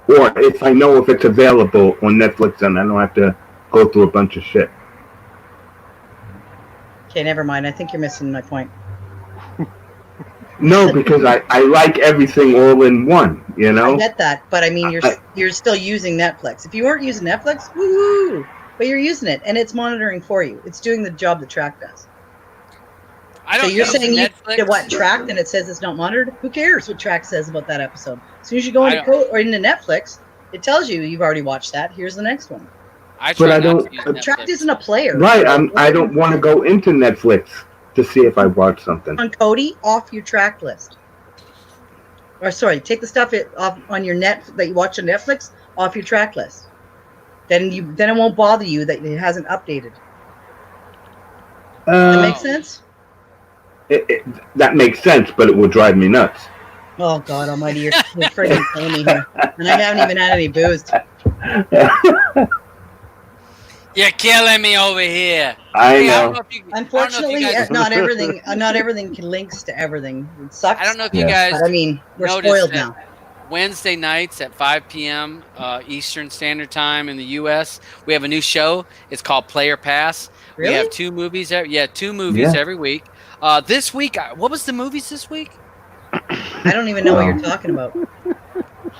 or if I know if it's available on Netflix, then I don't have to go through a bunch of shit. Okay, never mind. I think you're missing my point. No, because I like everything all in one, you I know? get that, but I mean, you're still using Netflix. If you weren't using Netflix, woohoo! But you're using it, and it's monitoring for you. It's doing the job that Track does. I So don't you're use saying Netflix. you what Tracked, and it says it's not monitored? Who cares what Track says about that episode? As soon as you go into Netflix, it tells you you've already watched that. Here's the next one. I try But I not don't- to use Netflix. Tracked isn't a player. Right, I don't want to go into Netflix to see if I watch something. On Kodi, off your track list. Or sorry, take the stuff off on your net that you watch on Netflix off your track list. Then it won't bother you that it hasn't updated. That makes sense? That makes sense, but it will drive me nuts. Oh God Almighty, you're friggin' killing me here, and I haven't even had any booze. You're killing me over here. I Hey, know. Unfortunately, guys- not everything links to everything. It sucks. I don't know if you Yeah. guys But I mean, we're noticed spoiled that now. Wednesday nights at 5 p.m. Eastern Standard Time in the U.S. We have a new show. It's called Player Pass. Really? We have two movies. Two movies Yeah. every week. This week, what was the movies this week? I don't even know what you're talking about.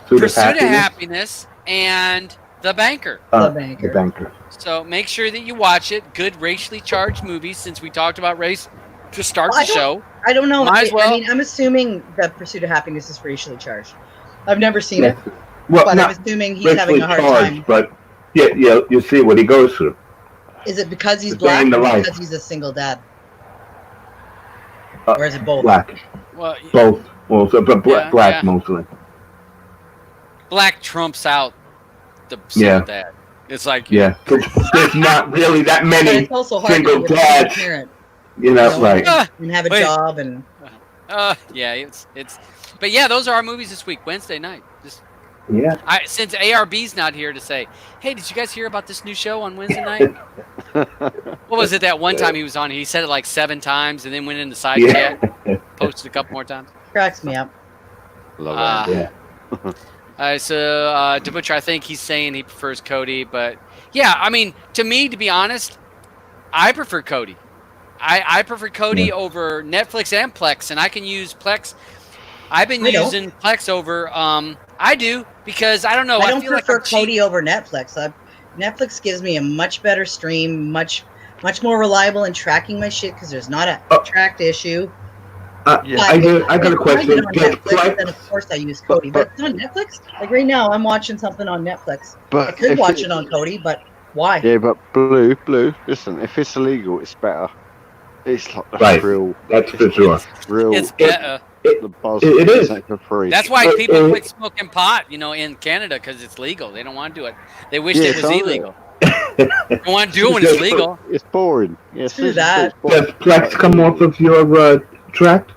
Pursuit of Happiness and The Banker. The Banker. The Banker. So make sure that you watch it. Good racially charged movies, since we talked about race to start Well, the show. I don't know. Might as well. I mean, I'm assuming that Pursuit of Happiness is racially charged. I've never seen it, Well, but not I'm assuming he's having racially a hard charged, time. but yeah, you see what he goes through. Is it because he's The day black in the or life. because he's a single dad? Uh, Or is it both? Black, Well, both, also, but Yeah, black yeah. mostly. black trumps out the Yeah. single dad. It's like Yeah, 'cause there's not really that But many, it's also hard single to be a dads. single parent you know, right? and have a Wait. job and yeah, it's. But yeah, those are our movies this week, Wednesday night. Just Yeah. since ARB's not here to say, hey, did you guys hear about this new show on Wednesday night? What was it that one time he was on? He said it like 7 times and then went into side Yeah. chat, posted a couple more times. cracks me up. Love it. Yeah. So to Butcher, I think he's saying he prefers Cody, but yeah, I mean, to me, to be honest, I prefer Cody. I prefer Cody over Netflix and Plex, and I can use Plex. I've been I don't. using Plex over. I do because I don't know. I don't feel like prefer I'm cheap. Kodi over Netflix. Netflix gives me a much better stream, much more reliable in tracking my shit because there's not a tracked issue. Yeah. But I if got a find it question. on Does Netflix, then of course I use Kodi. But it's on Netflix. Like right now, I'm watching something on Netflix. I But could if watch it on Kodi, but why? Yeah, but blue. Listen, if it's illegal, it's better. It's like the Right. real. That's for sure. Real. It's better. The buzz. It is. It's for free. That's why But, people quit smoking pot, in Canada because it's legal. They don't want to do it. They wish it was so- illegal. They don't want to do it when it's legal. It's boring. Yeah, Screw that. Does Plex come off of your track?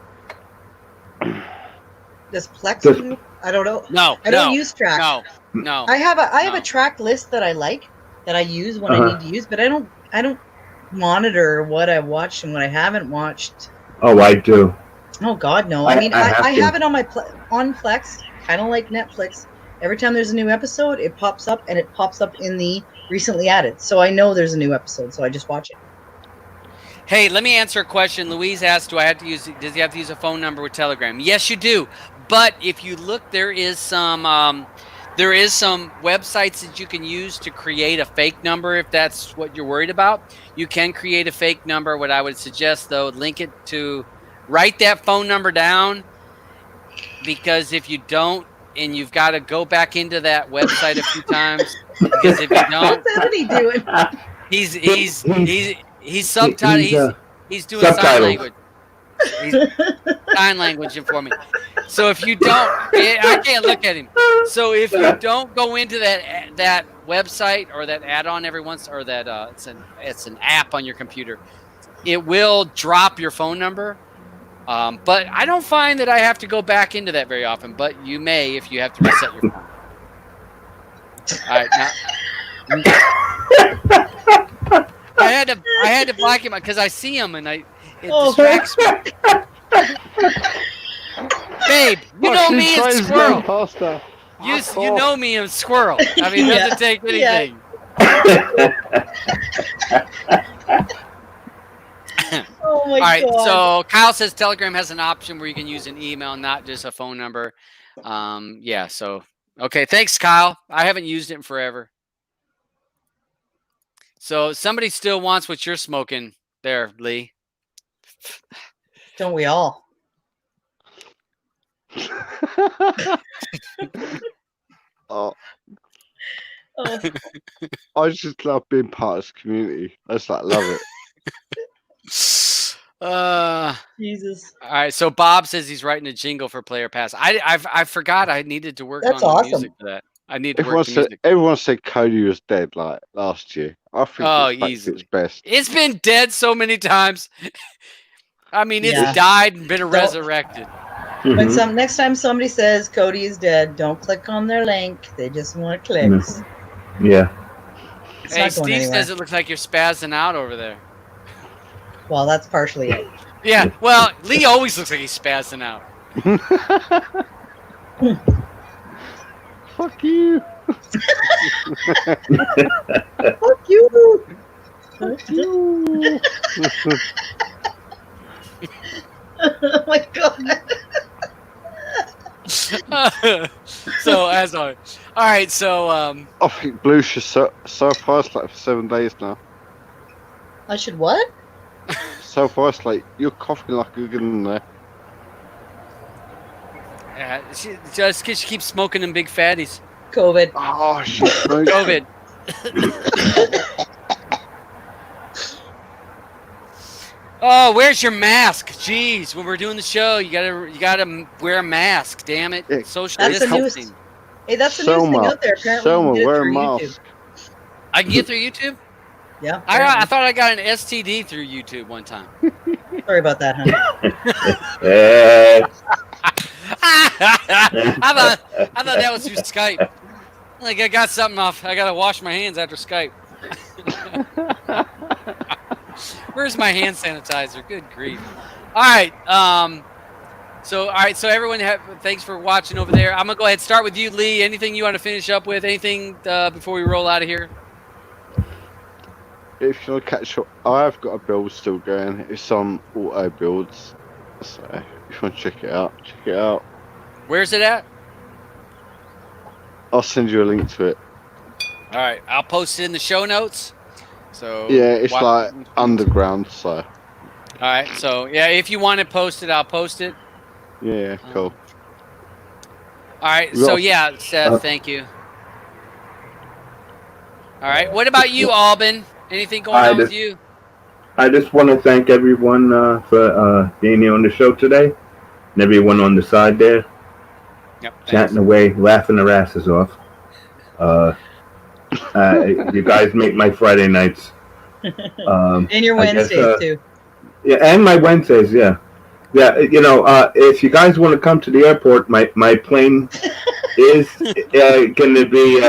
Does Plex? Does- I don't know. No, I don't use track. no. I have a No. track list that I like that I use when Uh-huh. I need to use, but I don't monitor what I watched and what I haven't watched. Oh, I do. Oh God, no! I I mean, have I to. have it on my on Plex, kind of like Netflix. Every time there's a new episode, it pops up, and it pops up in the recently added. So I know there's a new episode, so I just watch it. Hey, let me answer a question. Louise asked, does he have to use a phone number with Telegram? Yes, you do. But if you look, there is some websites that you can use to create a fake number if that's what you're worried about. You can create a fake number. What I would suggest, though, write that phone number down, because if you don't, and you've got to go back into that website a few times, because if you don't, What's Anthony doing? he's subtitled. He's doing sign subtitles. language. He's sign language for me. So if you don't, I can't look at him. So if you don't go into that website or that add-on every once, or that it's an app on your computer, it will drop your phone number. But I don't find that I have to go back into that very often. But you may if you have to reset your phone. All right, now, I had to block him because I see him and it distracts me. Babe, you know me and squirrel. You know me and squirrel. I mean, it doesn't take anything. Oh my All right, God. so Kyle says Telegram has an option where you can use an email, not just a phone number. Yeah, so okay, thanks, Kyle. I haven't used it in forever. So somebody still wants what you're smoking there, Lee. Don't we all? Oh, Oh, I just love being part of this community. I just love it. Jesus. All right, so Bob says he's writing a jingle for Player Pass. I forgot I needed to work That's on the awesome. music for that. I need to work the music. Everyone said Cody was dead last year. I think it's back to its best. It's been dead so many times. I mean, it's Yeah. died and been resurrected. When next time somebody says Cody is dead, don't click on their link. They just want clicks. Yeah. It's Hey, not going Steve anywhere. says it looks like you're spazzing out over there. Well, that's partially it. Yeah, well, Lee always looks like he's spazzing out. Fuck you. Fuck you. Fuck you. Oh my God. So as always. All right, so I think Blue should self-isolate for 7 days now. I should what? Self-isolate. You're coughing like you're getting there. just because she keeps smoking them big fatties. COVID. Oh shit. COVID. Oh, where's your mask? Jeez, when we're doing the show, you gotta wear a mask. Damn it, Yeah, social That's the distancing. newest. Hey, that's the newest thing out there. Apparently, you can get it wear a through mask. YouTube. I can get through YouTube. Yeah. I thought I got an STD through YouTube one time. Sorry about that, honey. I thought that was through Skype. Like I got something off. I gotta wash my hands after Skype. Where's my hand sanitizer? Good grief! All right. So everyone, thanks for watching over there. I'm gonna go ahead and start with you, Lee. Anything you want to finish up with? Anything before we roll out of here? If you want to catch up, I've got a build still going. It's on auto builds. So if you want to check it out, check it out. Where's it at? I'll send you a link to it. All right, I'll post it in the show notes. So Yeah, it's like underground. So. All right, so yeah, if you want to post it, I'll post it. Yeah, cool. All right, so yeah, Seth, thank you. All right, what about you, Alban? Anything going on with you? I just want to thank everyone for being here on the show today, and everyone on the side there, chatting away, laughing their asses off. You guys make my Friday nights. And your Wednesdays too. Yeah, and my Wednesdays, yeah. Yeah, you know, if you guys want to come to the airport, my plane is going to be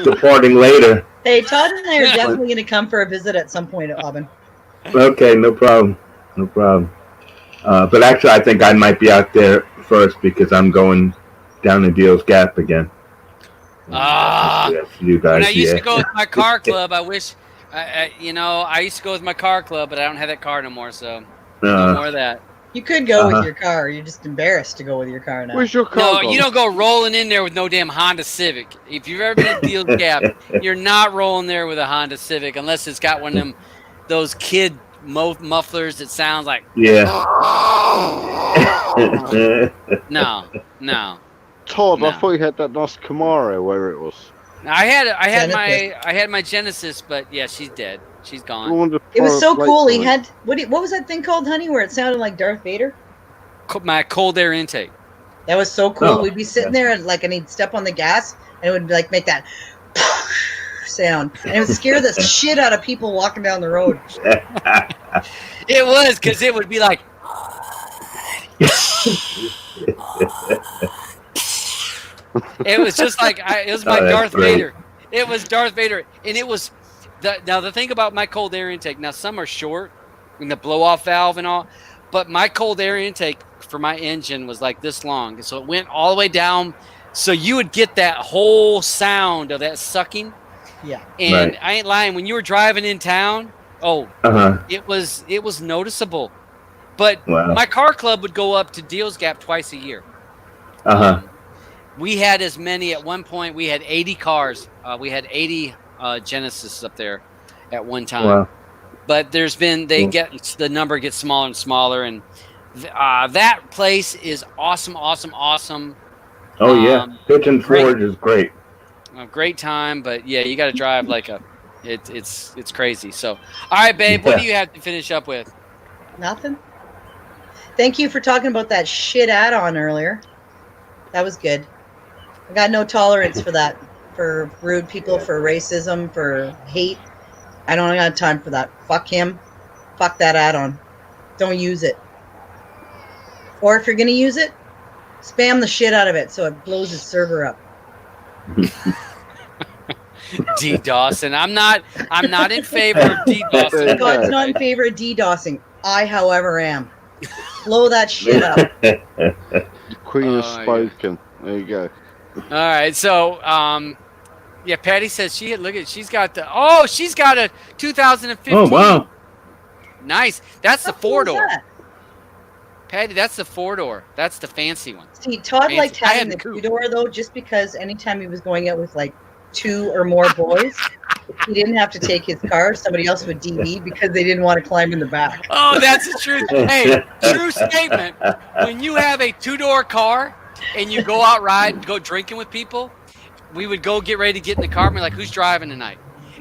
departing later. Hey, Todd and I are definitely going to come for a visit at some point, Alban. Okay, no problem. No problem. But actually, I think I might be out there first because I'm going down to Deal's Gap again. You guys, when I used to go with my car club, I wish, I used to go with my car club, but I don't have that car no more, so no more of that. You could go with your car. You're just embarrassed to go with your car now. Where's your car? No, you don't go rolling in there with no damn Honda Civic. If you've ever been to Deal's Gap, you're not rolling there with a Honda Civic unless it's got one of those kid mufflers that sounds like. Yeah. No. Todd, I thought you had that nice Camaro. Where it was? I had my Genesis, but yeah, she's dead. She's gone. It was so cool. He had what was that thing called, honey? Where it sounded like Darth Vader? My cold air intake. That was so cool. We'd be sitting there and he'd step on the gas and it would make that sound, and it would scare the shit out of people walking down the road. It was because it would be like. It was just like it was my Darth Vader. It was Darth Vader, and it was now the thing about my cold air intake. Now some are short, and the blow off valve and all, but my cold air intake for my engine was like this long, so it went all the way down. So you would get that whole sound of that sucking. Yeah. And Right. I ain't lying. When you were driving in town, it was noticeable. But Wow. my car club would go up to Deals Gap twice a year. We had as many at one point. We had 80 cars. We had 80 Genesis up there at one time. Wow. But there's been the number gets smaller and smaller, and that place is awesome. Oh yeah, Pigeon Forge is great. A great time, but yeah, you got to drive like it's crazy. So, all right, babe, what do you have to finish up with? Nothing. Thank you for talking about that shit add-on earlier. That was good. I got no tolerance for that, for rude people, for racism, for hate. I don't have time for that. Fuck him. Fuck that add-on. Don't use it. Or if you're going to use it, spam the shit out of it so it blows his server up. DDoS, and I'm not in favor of DDoS. God's not in favor of DDoSing. I, however, am. Blow that shit up. The Queen has spoken. There you go. All right, so yeah, Patty says she's got a 2015. Oh wow. Nice. That's the How cool is 4-door. that? Patty, that's the 4-door. That's the fancy one. See, Todd Fancy. liked I having had the coupe. 2-door though, just because anytime he was going out with like 2 or more boys, he didn't have to take his car. Somebody else would DV because they didn't want to climb in the back. Oh, that's the truth. Hey, true statement. When you have a 2-door car and you go out riding, go drinking with people, we would go get ready to get in the car and be like, who's driving tonight?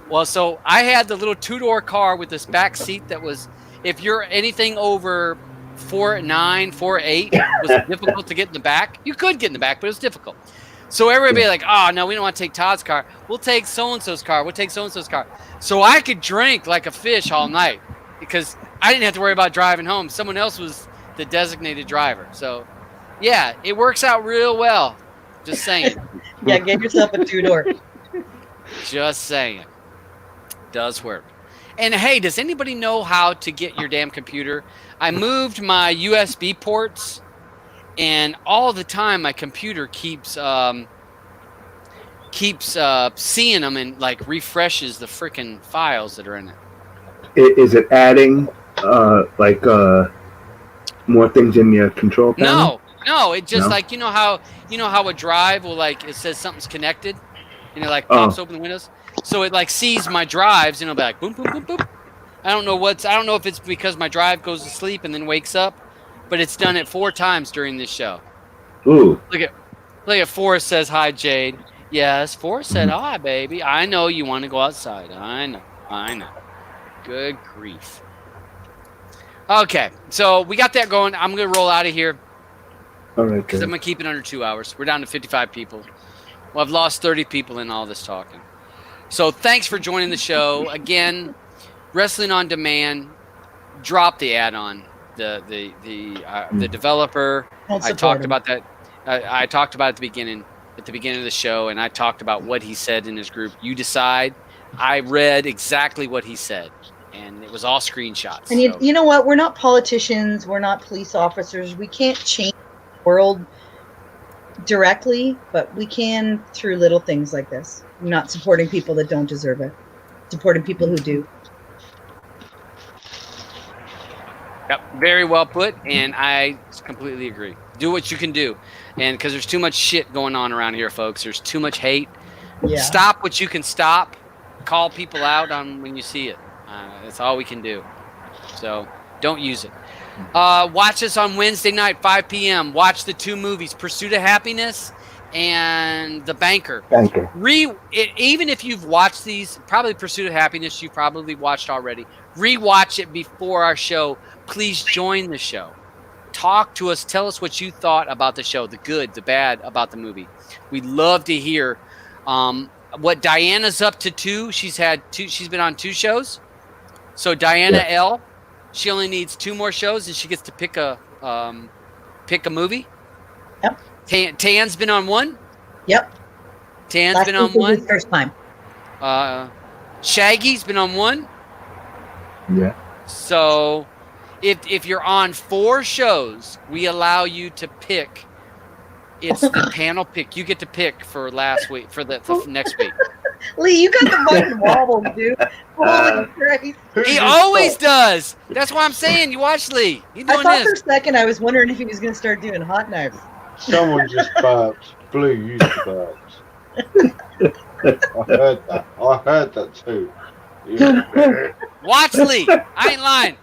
Well, so I had the little 2-door car with this back seat that was, if you're anything over 4'9", 4'8", was difficult to get in the back. You could get in the back, but it was difficult. So everybody like, oh, no, we don't want to take Todd's car. We'll take so-and-so's car. We'll take so-and-so's car. So I could drink like a fish all night because I didn't have to worry about driving home. Someone else was the designated driver. So, yeah, it works out real well. Just saying. Yeah, get yourself a 2-door. Just saying. Does work. And hey, does anybody know how to get your damn computer? I moved my USB ports, and all the time my computer keeps seeing them and like refreshes the freaking files that are in it. Is it adding more things in your control panel? No, it just No? like you know how a drive will like it says something's connected, and it like pops open the windows. So it like sees my drives and it'll be like boom, boom, boom, boom. I don't know if it's because my drive goes to sleep and then wakes up, but it's done it 4 times during this show. Ooh. Look at Forrest says hi, Jade. Yes, Forrest said hi, baby. I know you want to go outside. I know. Good grief. Okay, so we got that going. I'm gonna roll out of here All right. because I'm gonna keep it under 2 hours. We're down to 55 people. Well, I've lost 30 people in all this talking. So thanks for joining the show again. Wrestling on Demand. Drop the add-on. The developer. Don't I support talked him. about that. I talked about it at the beginning of the show, and I talked about what he said in his group. You decide. I read exactly what he said, and it was all screenshots. And so. you know what? We're not politicians. We're not police officers. We can't change the world directly, but we can through little things like this. Not supporting people that don't deserve it. Supporting people who do. Yep, very well put, and I completely agree. Do what you can do, and because there's too much shit going on around here, folks. There's too much hate. Yeah. Stop what you can stop. Call people out on when you see it. That's all we can do. So don't use it. Watch us on Wednesday night, 5 p.m. Watch the 2 movies, Pursuit of Happiness and The Banker. Even if you've watched these, probably Pursuit of Happiness, you've probably watched already. Rewatch it before our show. Please join the show. Talk to us. Tell us what you thought about the show, the good, the bad about the movie. We'd love to hear what Diana's up to 2. She's been on 2 shows. So Diana L, she only needs 2 more shows, and she gets to pick a movie. Yep. Tan's been on 1. Yep. Tan's been on 1. First time. Shaggy's been on 1. Yeah. So if you're on 4 shows, we allow you to pick. It's the panel pick. You get to pick for last week, for next week. Lee, you got the fucking wobble, dude. Holy Christ. He always does. That's why I'm saying you watch Lee. He's I doing thought for this. a second I was wondering if he was going to start doing hot knives. Someone just burped. Blue used to burp. I heard that too. Yeah. Watch Lee. I ain't lying.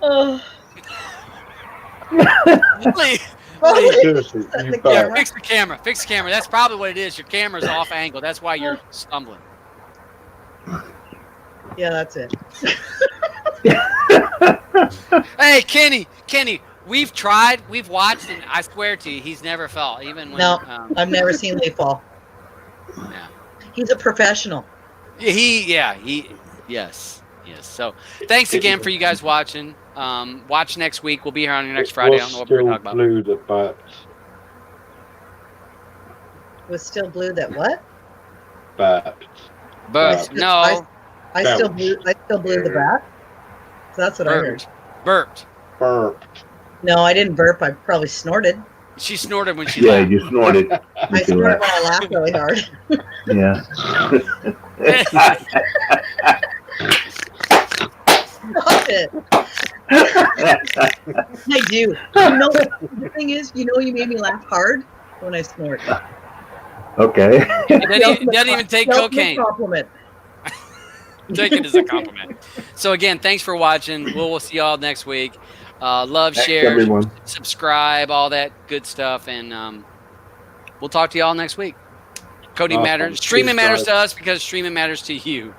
Oh. Lee. Seriously, you Yeah, burped. fix the camera. Fix the camera. That's probably what it is. Your camera's off angle. That's why you're stumbling. Yeah, that's it. Hey, Kenny, we've tried, we've watched, and I swear to you, he's never fell. Even when No, I've never seen Lee fall. yeah. He's a professional. Yes. So thanks again for you guys watching. Watch next week. We'll be here on your next Friday. I don't know what we're gonna talk about. Blue that burped. Was still blue that what? Burped. But no, I still blew the back. So that's what I heard. burped. No, I didn't burp. I probably snorted. She snorted when she Yeah, laughed. you snorted. I snorted when I laughed really hard. Yeah. Stop it. I do. You know, the thing is, you made me laugh hard when I snort. Okay. Doesn't even take That was a cocaine. compliment. Take it as a compliment. So again, thanks for watching. We'll see y'all next week. Love, Thanks, share, everyone. subscribe, all that good stuff, and we'll talk to y'all next week. Cody Awesome. matters. Streaming Cheers, matters guys. to us because streaming matters to you.